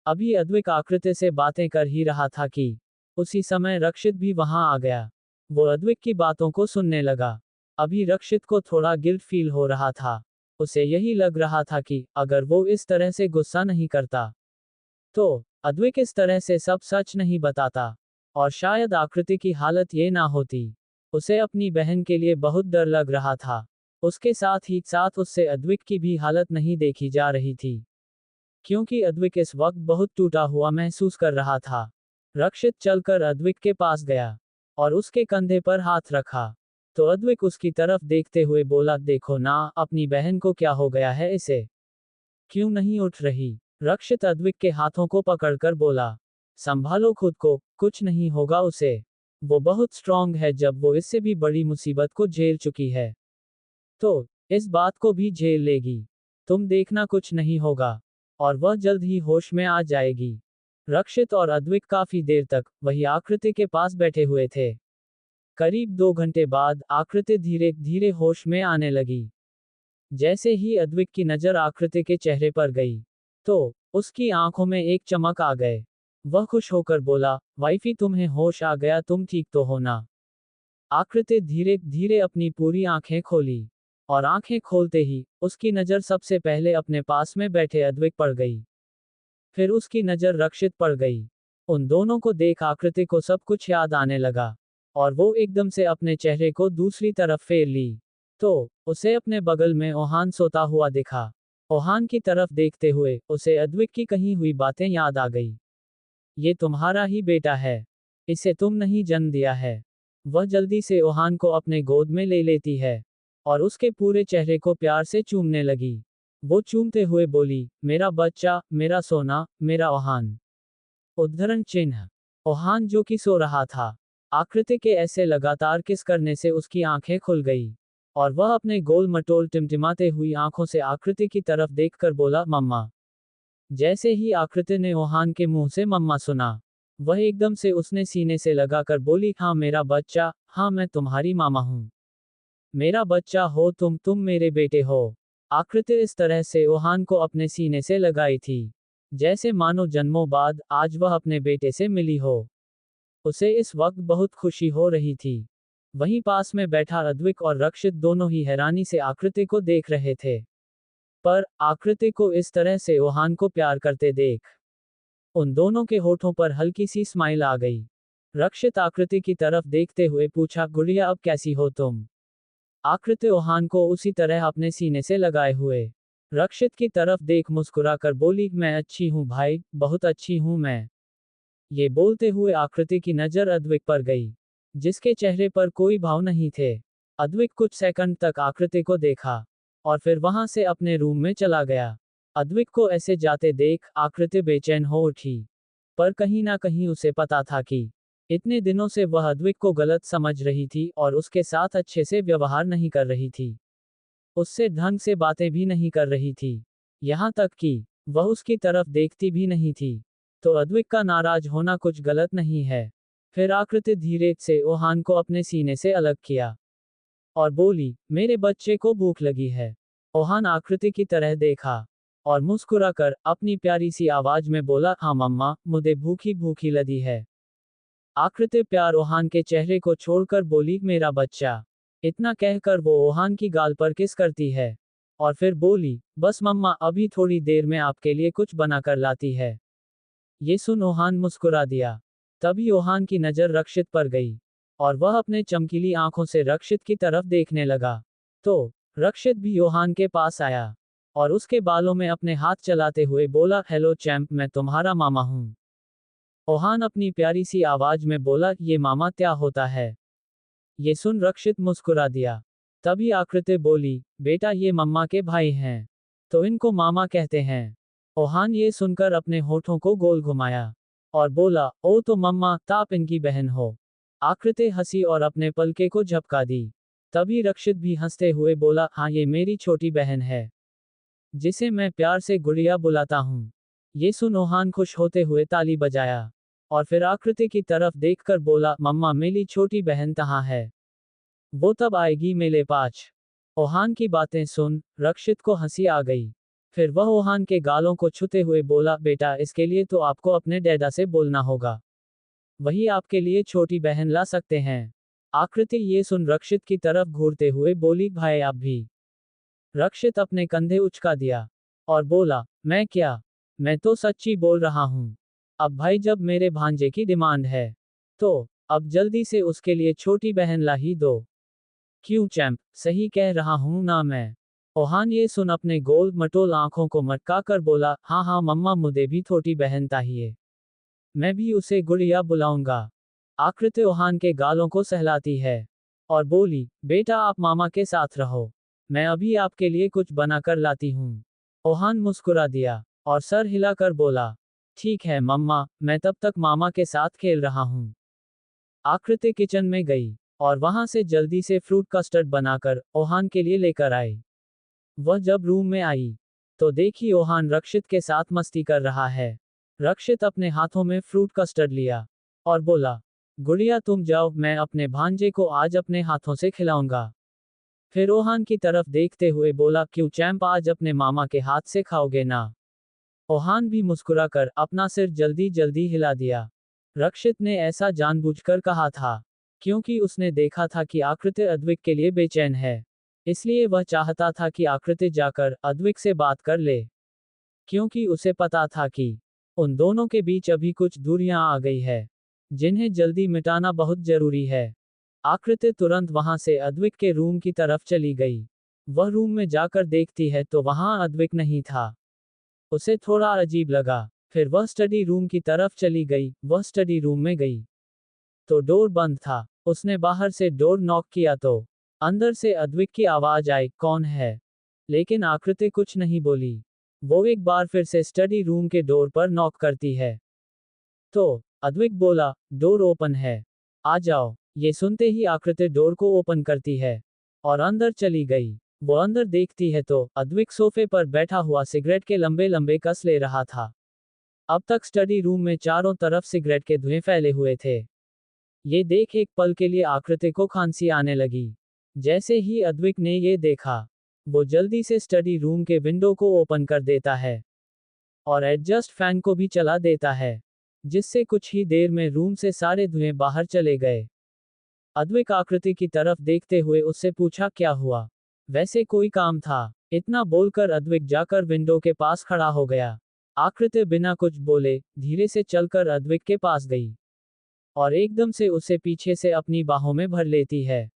अभी अद्विक आकृति से बातें कर ही रहा था कि उसी समय रक्षित भी वहां आ गया। वो अद्विक की बातों को सुनने लगा। अभी रक्षित को थोड़ा गिल्ट फील हो रहा था। उसे यही लग रहा था कि अगर वो इस तरह से गुस्सा नहीं करता तो अद्विक इस तरह से सब सच नहीं बताता, और शायद आकृति की हालत ये ना होती। उसे अपनी बहन के लिए बहुत डर लग रहा था। उसके साथ ही साथ उससे अद्विक की भी हालत नहीं देखी जा रही थी, क्योंकि अद्विक इस वक्त बहुत टूटा हुआ महसूस कर रहा था। रक्षित चलकर अद्विक के पास गया और उसके कंधे पर हाथ रखा, तो अद्विक उसकी तरफ देखते हुए बोला, देखो ना, अपनी बहन को क्या हो गया है, इसे क्यों नहीं उठ रही। रक्षित अद्विक के हाथों को पकड़कर बोला, संभालो खुद को, कुछ नहीं होगा उसे। वो बहुत स्ट्रांग है, जब वो इससे भी बड़ी मुसीबत को झेल चुकी है तो इस बात को भी झेल लेगी। तुम देखना, कुछ नहीं होगा, और वह जल्द ही होश में आ जाएगी। रक्षित और अद्विक काफी देर तक वही आकृति के पास बैठे हुए थे। करीब 2 घंटे बाद आकृति धीरे धीरे होश में आने लगी। जैसे ही अद्विक की नजर आकृति के चेहरे पर गई तो उसकी आंखों में एक चमक आ गए। वह खुश होकर बोला, वाइफी, तुम्हें होश आ गया, तुम ठीक तो हो ना। आकृति धीरे धीरे अपनी पूरी आंखें खोली, और आंखें खोलते ही उसकी नजर सबसे पहले अपने पास में बैठे अद्विक पर गई। फिर उसकी नजर रक्षित पर गई। उन दोनों को देख आकृति को सब कुछ याद आने लगा, और वो एकदम से अपने चेहरे को दूसरी तरफ फेर ली तो उसे अपने बगल में ओहान सोता हुआ दिखा। ओहान की तरफ देखते हुए उसे अद्विक की कही हुई बातें याद आ गई। ये तुम्हारा ही बेटा है, इसे तुम नहीं जन्म दिया है। वह जल्दी से ओहान को अपने गोद में ले लेती है और उसके पूरे चेहरे को प्यार से चूमने लगी। वो चूमते हुए बोली, मेरा बच्चा, मेरा सोना, मेरा ओहान। उद्धरण चिन्ह। ओहान जो कि सो रहा था। आकृति के ऐसे लगातार किस करने से उसकी आंखें खुल गई और वह अपने गोल मटोल टिमटिमाते हुई आंखों से आकृति की तरफ देखकर बोला, मम्मा। जैसे ही आकृति ने ओहान के मुंह से मम्मा सुना, वह एकदम से उसने सीने से लगाकर बोली, हाँ मेरा बच्चा, हाँ मैं तुम्हारी मामा हूँ। मेरा बच्चा हो तुम मेरे बेटे हो। आकृति इस तरह से ओहान को अपने सीने से लगाई थी, जैसे मानो जन्मों बाद आज वह अपने बेटे से मिली हो। उसे इस वक्त बहुत खुशी हो रही थी। वहीं पास में बैठा अद्विक और रक्षित दोनों ही हैरानी से आकृति को देख रहे थे। पर आकृति को इस तरह से ओहान को प्यार करते देख उन दोनों के होठों पर हल्की सी स्माइल आ गई। रक्षित आकृति की तरफ देखते हुए पूछा, गुड़िया अब कैसी हो तुम? आकृति ओहान को उसी तरह अपने सीने से लगाए हुए रक्षित की तरफ देख मुस्कुराकर बोली, मैं अच्छी हूँ भाई, बहुत अच्छी हूँ मैं। ये बोलते हुए आकृति की नजर अद्विक पर गई, जिसके चेहरे पर कोई भाव नहीं थे। अद्विक कुछ सेकंड तक आकृति को देखा और फिर वहां से अपने रूम में चला गया। अद्विक को ऐसे जाते देख आकृति बेचैन हो उठी, पर कहीं ना कहीं उसे पता था कि इतने दिनों से वह अद्विक को गलत समझ रही थी और उसके साथ अच्छे से व्यवहार नहीं कर रही थी। उससे ढंग से बातें भी नहीं कर रही थी, यहाँ तक कि वह उसकी तरफ देखती भी नहीं थी। तो अद्विक का नाराज होना कुछ गलत नहीं है। फिर आकृति धीरे से ओहान को अपने सीने से अलग किया और बोली, मेरे बच्चे को भूख लगी है। ओहान आकृति की तरह देखा और मुस्कुराकर अपनी प्यारी सी आवाज में बोला, हाँ मम्मा, मुझे भूखी भूखी लगी है। आकृति प्यार ओहान के चेहरे को छोड़कर बोली, मेरा बच्चा। इतना कहकर वो ओहान की गाल पर किस करती है और फिर बोली, बस मम्मा, अभी थोड़ी देर में आपके लिए कुछ बनाकर लाती है। ये सुन ओहान मुस्कुरा दिया। तभी ओहान की नजर रक्षित पर गई और वह अपने चमकीली आंखों से रक्षित की तरफ देखने लगा। तो रक्षित भी ओहान के पास आया और उसके बालों में अपने हाथ चलाते हुए बोला, हेलो चैंप, मैं तुम्हारा मामा हूँ। ओहान अपनी प्यारी सी आवाज में बोला, ये मामा क्या होता है? ये सुन रक्षित मुस्कुरा दिया। तभी आकृति बोली, बेटा ये मम्मा के भाई हैं, तो इनको मामा कहते हैं। ओहान ये सुनकर अपने होठों को गोल घुमाया और बोला, ओ तो मम्मा, ताप इनकी बहन हो। आकृति हंसी और अपने पलके को झपका दी। तभी रक्षित भी हंसते हुए बोला, हाँ ये मेरी छोटी बहन है, जिसे मैं प्यार से गुड़िया बुलाता हूँ। ये सुन ओहान खुश होते हुए ताली बजाया और फिर आकृति की तरफ देखकर बोला, मम्मा मेरी छोटी बहन कहाँ है? वो तब आएगी मेरे पास। ओहान की बातें सुन रक्षित को हंसी आ गई। फिर वह ओहान के गालों को छूते हुए बोला, बेटा इसके लिए तो आपको अपने डैडा से बोलना होगा, वही आपके लिए छोटी बहन ला सकते हैं। आकृति ये सुन रक्षित की तरफ घूरते हुए बोली, भाई आप भी। रक्षित अपने कंधे उचका दिया और बोला, मैं क्या, मैं तो सच्ची बोल रहा हूँ। अब भाई जब मेरे भांजे की डिमांड है, तो अब जल्दी से उसके लिए छोटी बहन ला ही दो। क्यों चैंप, सही कह रहा हूं ना मैं? ओहान ये सुन अपने गोल मटोल आंखों को मटका कर बोला, हाँ हाँ मम्मा, मुझे भी छोटी बहन चाहिए, मैं भी उसे गुड़िया बुलाऊंगा। आकृति ओहान के गालों को सहलाती है और बोली, बेटा आप मामा के साथ रहो, मैं अभी आपके लिए कुछ बना कर लाती हूँ। ओहान मुस्कुरा दिया और सर हिलाकर बोला, ठीक है मम्मा, मैं तब तक मामा के साथ खेल रहा हूँ। आकृति किचन में गई और वहां से जल्दी से फ्रूट कस्टर्ड बनाकर ओहान के लिए लेकर आई। वह जब रूम में आई तो देखी ओहान रक्षित के साथ मस्ती कर रहा है। रक्षित अपने हाथों में फ्रूट कस्टर्ड लिया और बोला, गुड़िया तुम जाओ, मैं अपने भांजे को आज अपने हाथों से खिलाऊंगा। फिर ओहान की तरफ देखते हुए बोला, क्यों चैंप, आज अपने मामा के हाथ से खाओगे ना? ओहान भी मुस्कुराकर अपना सिर जल्दी जल्दी हिला दिया। रक्षित ने ऐसा जानबूझकर कहा था, क्योंकि उसने देखा था कि आकृति अद्विक के लिए बेचैन है। इसलिए वह चाहता था कि आकृति जाकर अद्विक से बात कर ले, क्योंकि उसे पता था कि उन दोनों के बीच अभी कुछ दूरियां आ गई है, जिन्हें जल्दी मिटाना बहुत जरूरी है। आकृति तुरंत वहां से अद्विक के रूम की तरफ चली गई। वह रूम में जाकर देखती है तो वहां अद्विक नहीं था। उसे थोड़ा अजीब लगा। फिर वह स्टडी रूम की तरफ चली गई। वह स्टडी रूम में गई तो डोर बंद था। उसने बाहर से डोर नॉक किया तो अंदर से अद्विक की आवाज आई, कौन है? लेकिन आकृति कुछ नहीं बोली। वो एक बार फिर से स्टडी रूम के डोर पर नॉक करती है। तो अद्विक बोला, डोर ओपन है, आ जाओ। ये सुनते ही आकृति डोर को ओपन करती है और अंदर चली गई। वो अंदर देखती है तो अद्विक सोफे पर बैठा हुआ सिगरेट के लंबे लंबे कस ले रहा था। अब तक स्टडी रूम में चारों तरफ सिगरेट के धुएं फैले हुए थे। ये देख एक पल के लिए आकृति को खांसी आने लगी। जैसे ही अद्विक ने ये देखा, वो जल्दी से स्टडी रूम के विंडो को ओपन कर देता है और एडजस्ट फैन को भी चला देता है, जिससे कुछ ही देर में रूम से सारे धुएं बाहर चले गए। अद्विक आकृति की तरफ देखते हुए उससे पूछा, क्या हुआ? वैसे कोई काम था? इतना बोलकर अद्विक जाकर विंडो के पास खड़ा हो गया। आकृति बिना कुछ बोले धीरे से चलकर अद्विक के पास गई और एकदम से उसे पीछे से अपनी बाहों में भर लेती है।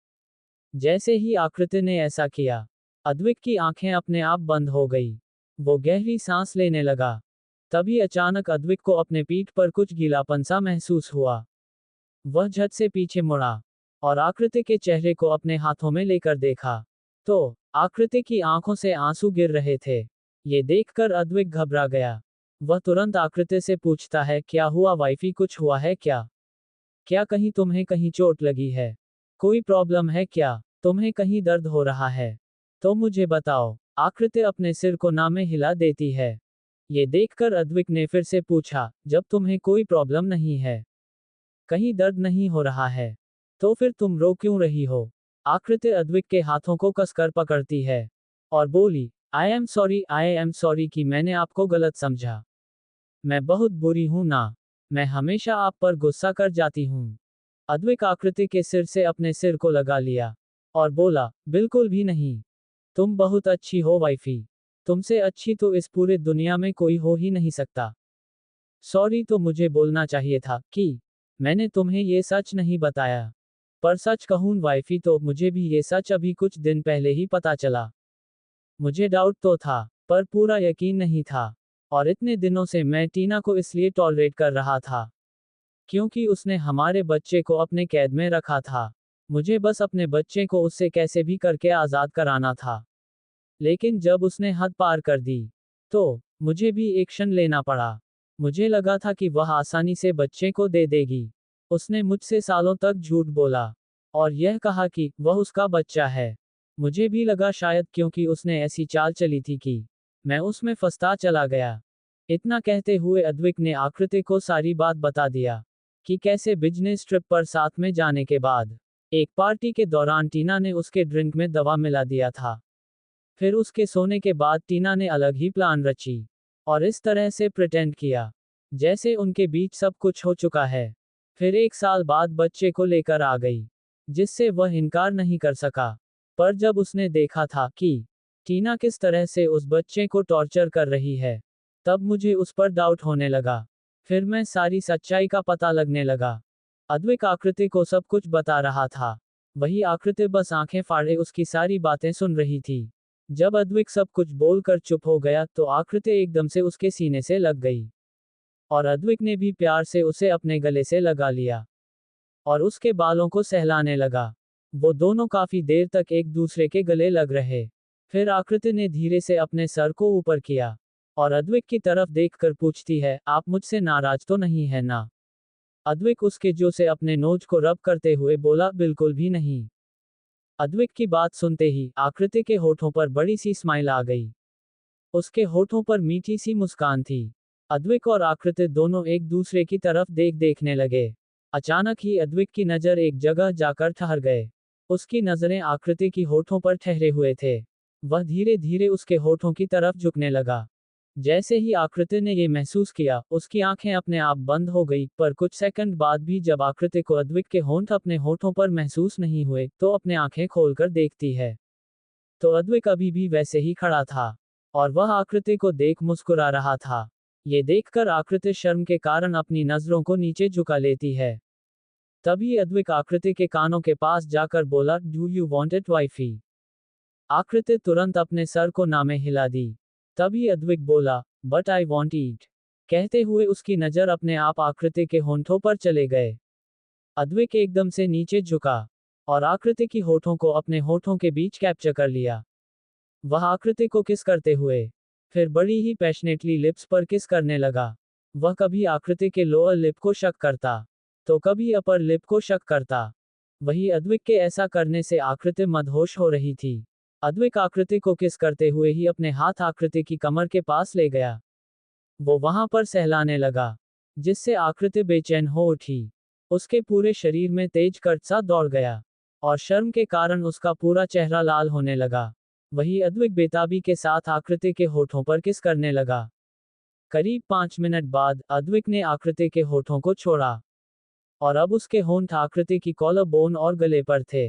जैसे ही आकृति ने ऐसा किया, अद्विक की आंखें अपने आप बंद हो गई। वो गहरी सांस लेने लगा। तभी अचानक अद्विक को अपने पीठ पर कुछ गीलापन सा महसूस हुआ। वह झट से पीछे मुड़ा और आकृति के चेहरे को अपने हाथों में लेकर देखा तो आकृति की आंखों से आंसू गिर रहे थे। ये देखकर अद्विक घबरा गया। वह तुरंत आकृति से पूछता है, क्या हुआ वाइफी, कुछ हुआ है क्या? क्या कहीं तुम्हें कहीं चोट लगी है? कोई प्रॉब्लम है क्या? तुम्हें कहीं दर्द हो रहा है तो मुझे बताओ। आकृति अपने सिर को ना में हिला देती है। ये देखकर अद्विक ने फिर से पूछा, जब तुम्हें कोई प्रॉब्लम नहीं है, कहीं दर्द नहीं हो रहा है, तो फिर तुम रो क्यों रही हो? आकृति अद्विक के हाथों को कसकर पकड़ती है और बोली, आई एम सॉरी कि मैंने आपको गलत समझा। मैं बहुत बुरी हूं ना, मैं हमेशा आप पर गुस्सा कर जाती हूं। अद्विक आकृति के सिर से अपने सिर को लगा लिया और बोला, बिल्कुल भी नहीं। तुम बहुत अच्छी हो वाइफी। तुमसे अच्छी तो इस पूरे दुनिया में कोई हो ही नहीं सकता। सॉरी तो मुझे बोलना चाहिए था कि मैंने तुम्हें ये सच नहीं बताया। पर सच कहूं वाइफी तो मुझे भी ये सच अभी कुछ दिन पहले ही पता चला। मुझे डाउट तो था, पर पूरा यकीन नहीं था। और इतने दिनों से मैं टीना को इसलिए टॉलरेट कर रहा था क्योंकि उसने हमारे बच्चे को अपने कैद में रखा था। मुझे बस अपने बच्चे को उससे कैसे भी करके आज़ाद कराना था। लेकिन जब उसने हद पार कर दी, तो मुझे भी एक्शन लेना पड़ा। मुझे लगा था कि वह आसानी से बच्चे को दे देगी। उसने मुझसे सालों तक झूठ बोला और यह कहा कि वह उसका बच्चा है। मुझे भी लगा शायद क्योंकि उसने ऐसी चाल चली थी कि मैं उसमें फंसता चला गया। इतना कहते हुए अद्विक ने आकृति को सारी बात बता दिया कि कैसे बिजनेस ट्रिप पर साथ में जाने के बाद एक पार्टी के दौरान टीना ने उसके ड्रिंक में दवा मिला दिया था। फिर उसके सोने के बाद टीना ने अलग ही प्लान रची और इस तरह से प्रिटेंड किया जैसे उनके बीच सब कुछ हो चुका है। फिर 1 साल बाद बच्चे को लेकर आ गई, जिससे वह इनकार नहीं कर सका। पर जब उसने देखा था कि टीना किस तरह से उस बच्चे को टॉर्चर कर रही है, तब मुझे उस पर डाउट होने लगा। फिर मैं सारी सच्चाई का पता लगने लगा। अद्विक आकृति को सब कुछ बता रहा था। वही आकृति बस आंखें फाड़े उसकी सारी बातें सुन रही थी। जब अद्विक सब कुछ बोलकर चुप हो गया तो आकृति एकदम से उसके सीने से लग गई और अद्विक ने भी प्यार से उसे अपने गले से लगा लिया और उसके बालों को सहलाने लगा। वो दोनों काफी देर तक एक दूसरे के गले लग रहे। फिर आकृति ने धीरे से अपने सर को ऊपर किया और अद्विक की तरफ देखकर पूछती है, आप मुझसे नाराज तो नहीं है ना? अद्विक उसके जो से अपने नोज को रब करते हुए बोला, बिल्कुल भी नहीं। अद्विक की बात सुनते ही आकृति के होठों पर बड़ी सी स्माइल आ गई। उसके होठों पर मीठी सी मुस्कान थी। अद्विक और आकृति दोनों एक दूसरे की तरफ देखने लगे। अचानक ही अद्विक की नज़र एक जगह जाकर ठहर गए। उसकी नज़रें आकृति की होठों पर ठहरे हुए थे। वह धीरे धीरे उसके होठों की तरफ झुकने लगा। जैसे ही आकृति ने ये महसूस किया, उसकी आंखें अपने आप बंद हो गई। पर कुछ सेकंड बाद भी जब आकृति को अद्विक के होंठ अपने होठों पर महसूस नहीं हुए, तो अपने आंखें खोलकर देखती है तो अद्विक अभी भी वैसे ही खड़ा था और वह आकृति को देख मुस्कुरा रहा था। ये देखकर आकृति शर्म के कारण अपनी नजरों को नीचे झुका लेती है। तभी अद्विक आकृति के कानों के पास जाकर बोला, do you want it wifey? आकृति तुरंत अपने सर को ना में हिला दी। तभी अद्विक बोला, बट आई वॉन्ट ईट। कहते हुए उसकी नज़र अपने आप आकृति के होंठों पर चले गए। अद्विक एकदम से नीचे झुका और आकृति की होठों को अपने होठों के बीच कैप्चर कर लिया। वह आकृति को किस करते हुए फिर बड़ी ही पैशनेटली लिप्स पर किस करने लगा। वह कभी आकृति के लोअर लिप को शक करता, तो कभी अपर लिप को शक करता। वही अद्विक के ऐसा करने से आकृति मदहोश हो रही थी। अद्विक आकृति को किस करते हुए ही अपने हाथ आकृति की कमर के पास ले गया। वो वहां पर सहलाने लगा, जिससे आकृति बेचैन हो उठी। उसके पूरे शरीर में तेज कट सा दौड़ गया, और शर्म के कारण उसका पूरा चेहरा लाल होने लगा। वही अद्विक बेताबी के साथ आकृति के होठों पर किस करने लगा। करीब 5 मिनट बाद अद्विक ने आकृति के होठों को छोड़ा, और अब उसके होंठ आकृति की कॉलर बोन और गले पर थे।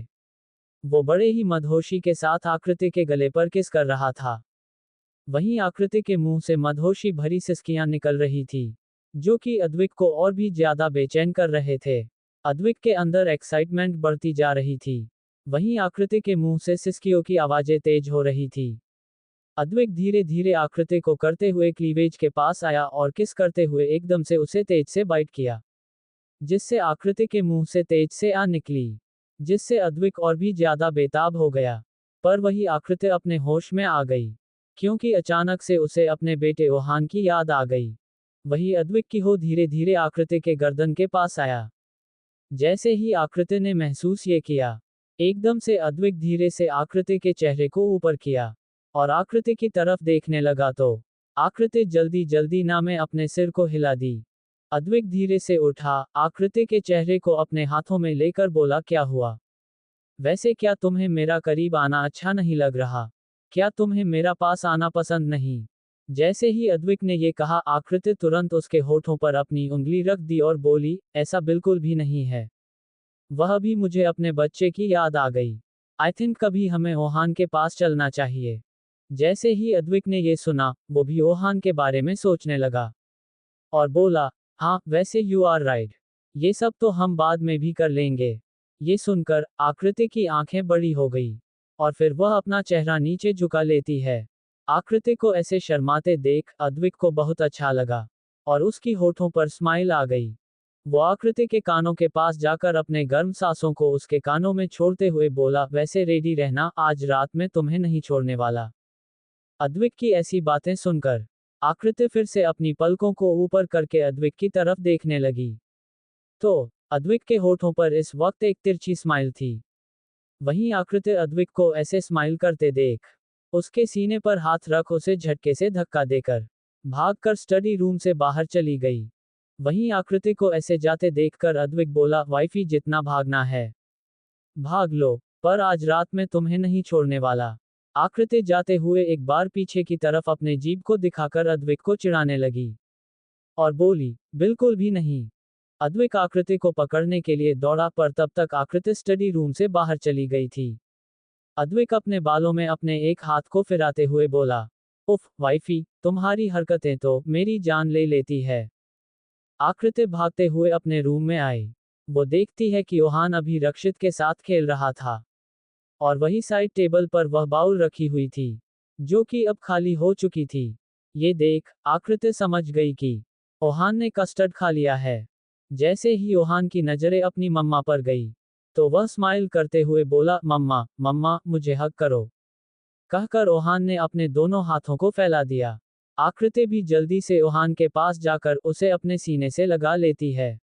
वो बड़े ही मदहोशी के साथ आकृति के गले पर किस कर रहा था। वहीं आकृति के मुंह से मदहोशी भरी सिसकियां निकल रही थी, जो कि अद्विक को और भी ज्यादा बेचैन कर रहे थे। अद्विक के अंदर एक्साइटमेंट बढ़ती जा रही थी। वहीं आकृति के मुंह से सिसकियों की आवाजें तेज हो रही थी। अद्विक धीरे धीरे आकृति को करते हुए क्लीवेज के पास आया और किस करते हुए एकदम से उसे तेज से बाइट किया, जिससे आकृति के मुंह से तेज से आ निकली, जिससे अद्विक और भी ज्यादा बेताब हो गया। पर वही आकृति अपने होश में आ गई, क्योंकि अचानक से उसे अपने बेटे ओहान की याद आ गई। वही अद्विक की हो धीरे धीरे आकृति के गर्दन के पास आया। जैसे ही आकृति ने महसूस ये किया, एकदम से अद्विक धीरे से आकृति के चेहरे को ऊपर किया और आकृति की तरफ देखने लगा, तो आकृति जल्दी जल्दी ना में अपने सिर को हिला दी। अद्विक धीरे से उठा, आकृति के चेहरे को अपने हाथों में लेकर बोला, क्या हुआ? वैसे क्या तुम्हें मेरा करीब आना अच्छा नहीं लग रहा? क्या तुम्हें मेरा पास आना पसंद नहीं? जैसे ही अद्विक ने ये कहा, आकृति तुरंत उसके होठों पर अपनी उंगली रख दी और बोली, ऐसा बिल्कुल भी नहीं है। वह भी मुझे अपने बच्चे की याद आ गई। आई थिंक कभी हमें ओहान के पास चलना चाहिए। जैसे ही अद्विक ने ये सुना, वो भी ओहान के बारे में सोचने लगा और बोला, हाँ वैसे यू आर राइट, ये सब तो हम बाद में भी कर लेंगे। ये सुनकर आकृति की आंखें बड़ी हो गई, और फिर वह अपना चेहरा नीचे झुका लेती है। आकृति को ऐसे शर्माते देख अद्विक को बहुत अच्छा लगा, और उसकी होठों पर स्माइल आ गई। वो आकृति के कानों के पास जाकर अपने गर्म सांसों को उसके कानों में छोड़ते हुए बोला, वैसे रेडी रहना, आज रात में तुम्हें नहीं छोड़ने वाला। अद्विक की ऐसी बातें सुनकर आकृति फिर से अपनी पलकों को ऊपर करके अद्विक की तरफ देखने लगी, तो अद्विक के होठों पर इस वक्त एक तिरछी स्माइल थी। वहीं आकृति अद्विक को ऐसे स्माइल करते देख उसके सीने पर हाथ रख उसे झटके से धक्का देकर भागकर स्टडी रूम से बाहर चली गई। वहीं आकृति को ऐसे जाते देखकर अद्विक बोला, वाइफी जितना भागना है भाग लो, पर आज रात में तुम्हें नहीं छोड़ने वाला। आकृति जाते हुए एक बार पीछे की तरफ अपने जीभ को दिखाकर अद्विक को चिढ़ाने लगी और बोली, बिल्कुल भी नहीं। अद्विक आकृति को पकड़ने के लिए दौड़ा, पर तब तक आकृति स्टडी रूम से बाहर चली गई थी। अद्विक अपने बालों में अपने एक हाथ को फिराते हुए बोला, उफ वाइफी, तुम्हारी हरकतें तो मेरी जान ले लेती है। आकृति भागते हुए अपने रूम में आई। वो देखती है कि ओहान अभी रक्षित के साथ खेल रहा था, और वही साइड टेबल पर वह बाउल रखी हुई थी, जो कि अब खाली हो चुकी थी। ये देख आकृति समझ गई कि ओहान ने कस्टर्ड खा लिया है। जैसे ही ओहान की नजरें अपनी मम्मा पर गई, तो वह स्माइल करते हुए बोला, मम्मा मम्मा मुझे हग करो। कहकर ओहान ने अपने दोनों हाथों को फैला दिया। आकृति भी जल्दी से ओहान के पास जाकर उसे अपने सीने से लगा लेती है।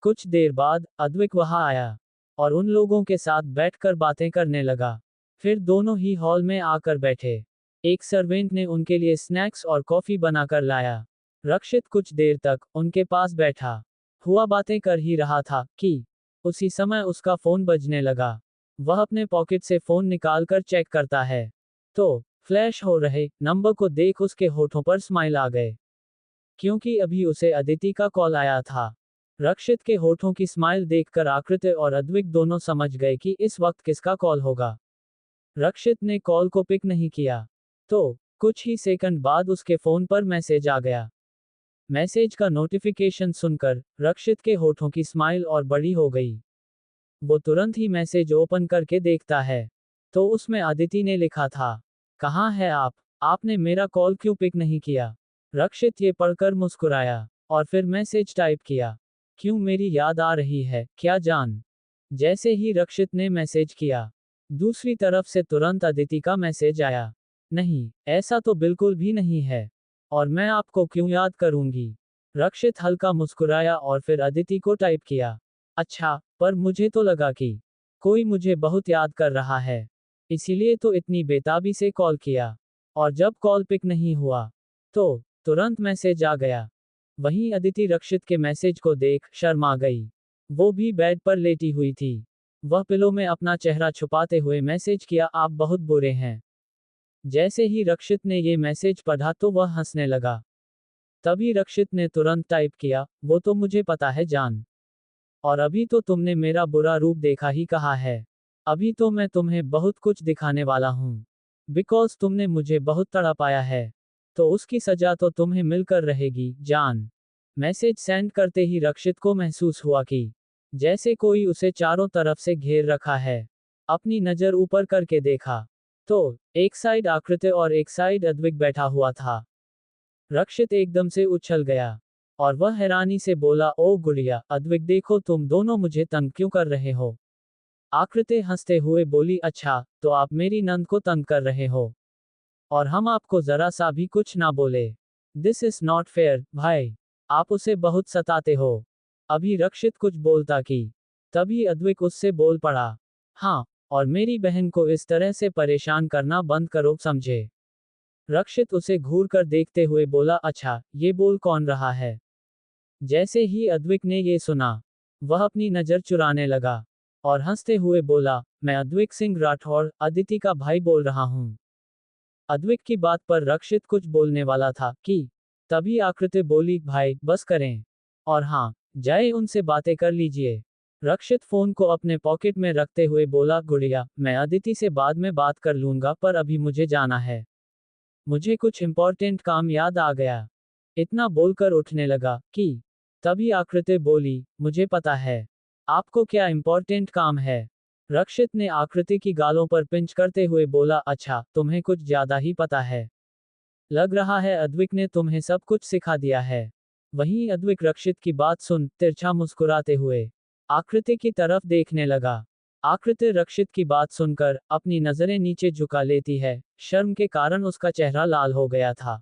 कुछ देर बाद अद्विक वहां आया और उन लोगों के साथ बैठकर बातें करने लगा। फिर दोनों ही हॉल में आकर बैठे। एक सर्वेंट ने उनके लिए स्नैक्स और कॉफी बनाकर लाया। रक्षित कुछ देर तक उनके पास बैठा हुआ बातें कर ही रहा था कि उसी समय उसका फोन बजने लगा। वह अपने पॉकेट से फोन निकालकर चेक करता है, तो फ्लैश हो रहे नंबर को देख उसके होठों पर स्माइल आ गए, क्योंकि अभी उसे अदिति का कॉल आया था। रक्षित के होठों की स्माइल देखकर आकृति और अद्विक दोनों समझ गए कि इस वक्त किसका कॉल होगा। रक्षित ने कॉल को पिक नहीं किया, तो कुछ ही सेकंड बाद उसके फोन पर मैसेज आ गया। मैसेज का नोटिफिकेशन सुनकर रक्षित के होठों की स्माइल और बड़ी हो गई। वो तुरंत ही मैसेज ओपन करके देखता है, तो उसमें अदिति ने लिखा था, कहाँ है आप? आपने मेरा कॉल क्यों पिक नहीं किया? रक्षित ये पढ़कर मुस्कुराया और फिर मैसेज टाइप किया, क्यों मेरी याद आ रही है क्या जान? जैसे ही रक्षित ने मैसेज किया, दूसरी तरफ से तुरंत अदिति का मैसेज आया। नहीं, ऐसा तो बिल्कुल भी नहीं है। और मैं आपको क्यों याद करूंगी? रक्षित हल्का मुस्कुराया और फिर अदिति को टाइप किया। अच्छा, पर मुझे तो लगा कि कोई मुझे बहुत याद कर रहा है। इसीलिए तो इतनी बेताबी से कॉल किया। और जब कॉल पिक नहीं हुआ, तो तुरंत मैसेज आ गया। वहीं अदिति रक्षित के मैसेज को देख शर्मा गई। वो भी बेड पर लेटी हुई थी। वह पिलो में अपना चेहरा छुपाते हुए मैसेज किया, आप बहुत बुरे हैं। जैसे ही रक्षित ने ये मैसेज पढ़ा तो वह हंसने लगा। तभी रक्षित ने तुरंत टाइप किया, वो तो मुझे पता है जान। और अभी तो तुमने मेरा बुरा रूप देखा ही कहा है। अभी तो मैं तुम्हें बहुत कुछ दिखाने वाला हूँ। बिकॉज तुमने मुझे बहुत तड़पाया है। तो उसकी सजा तो तुम्हें मिलकर रहेगी, जान। मैसेज सेंड करते ही रक्षित को महसूस हुआ कि जैसे कोई उसे चारों तरफ से घेर रखा है। अपनी नज़र ऊपर करके देखा, तो एक साइड आकृत्य और एक साइड अद्विक बैठा हुआ था। रक्षित एकदम से उछल गया। और वह हैरानी से बोला, ओ गुड़िया, अद्विक देखो तुम दोनों मुझे तंग क्यों कर रहे हो? आकृति हंसते हुए बोली, अच्छा, तो आप मेरी नंद को तंग कर रहे हो? और हम आपको जरा सा भी कुछ ना बोले? दिस इज नॉट फेयर, भाई। आप उसे बहुत सताते हो। अभी रक्षित कुछ बोलता कि तभी अद्विक उससे बोल पड़ा, हाँ, और मेरी बहन को इस तरह से परेशान करना बंद करो, समझे? रक्षित उसे घूर कर देखते हुए बोला, अच्छा, ये बोल कौन रहा है? जैसे ही अद्विक ने ये सुना, वह अपनी नज़र चुराने लगा। और हंसते हुए बोला, मैं अद्विक सिंह राठौड़, अदिति का भाई बोल रहा हूँ। अद्विक की बात पर रक्षित कुछ बोलने वाला था कि तभी आकृति बोली, भाई बस करें। और हाँ, जाए उनसे बातें कर लीजिए। रक्षित फोन को अपने पॉकेट में रखते हुए बोला, गुड़िया, मैं अदिति से बाद में बात कर लूंगा, पर अभी मुझे जाना है। मुझे कुछ इम्पोर्टेंट काम याद आ गया। इतना बोलकर उठने लगा कि तभी आकृति बोली, मुझे पता है। आपको क्या इम्पोर्टेंट काम है? रक्षित ने आकृति की गालों पर पिंच करते हुए बोला, अच्छा, तुम्हें कुछ ज्यादा ही पता है। लग रहा है अद्विक ने तुम्हें सब कुछ सिखा दिया है। वहीं अद्विक रक्षित की बात सुन तिरछा मुस्कुराते हुए आकृति की तरफ देखने लगा। आकृति रक्षित की बात सुनकर अपनी नजरें नीचे झुका लेती है। शर्म के कारण उसका चेहरा लाल हो गया था।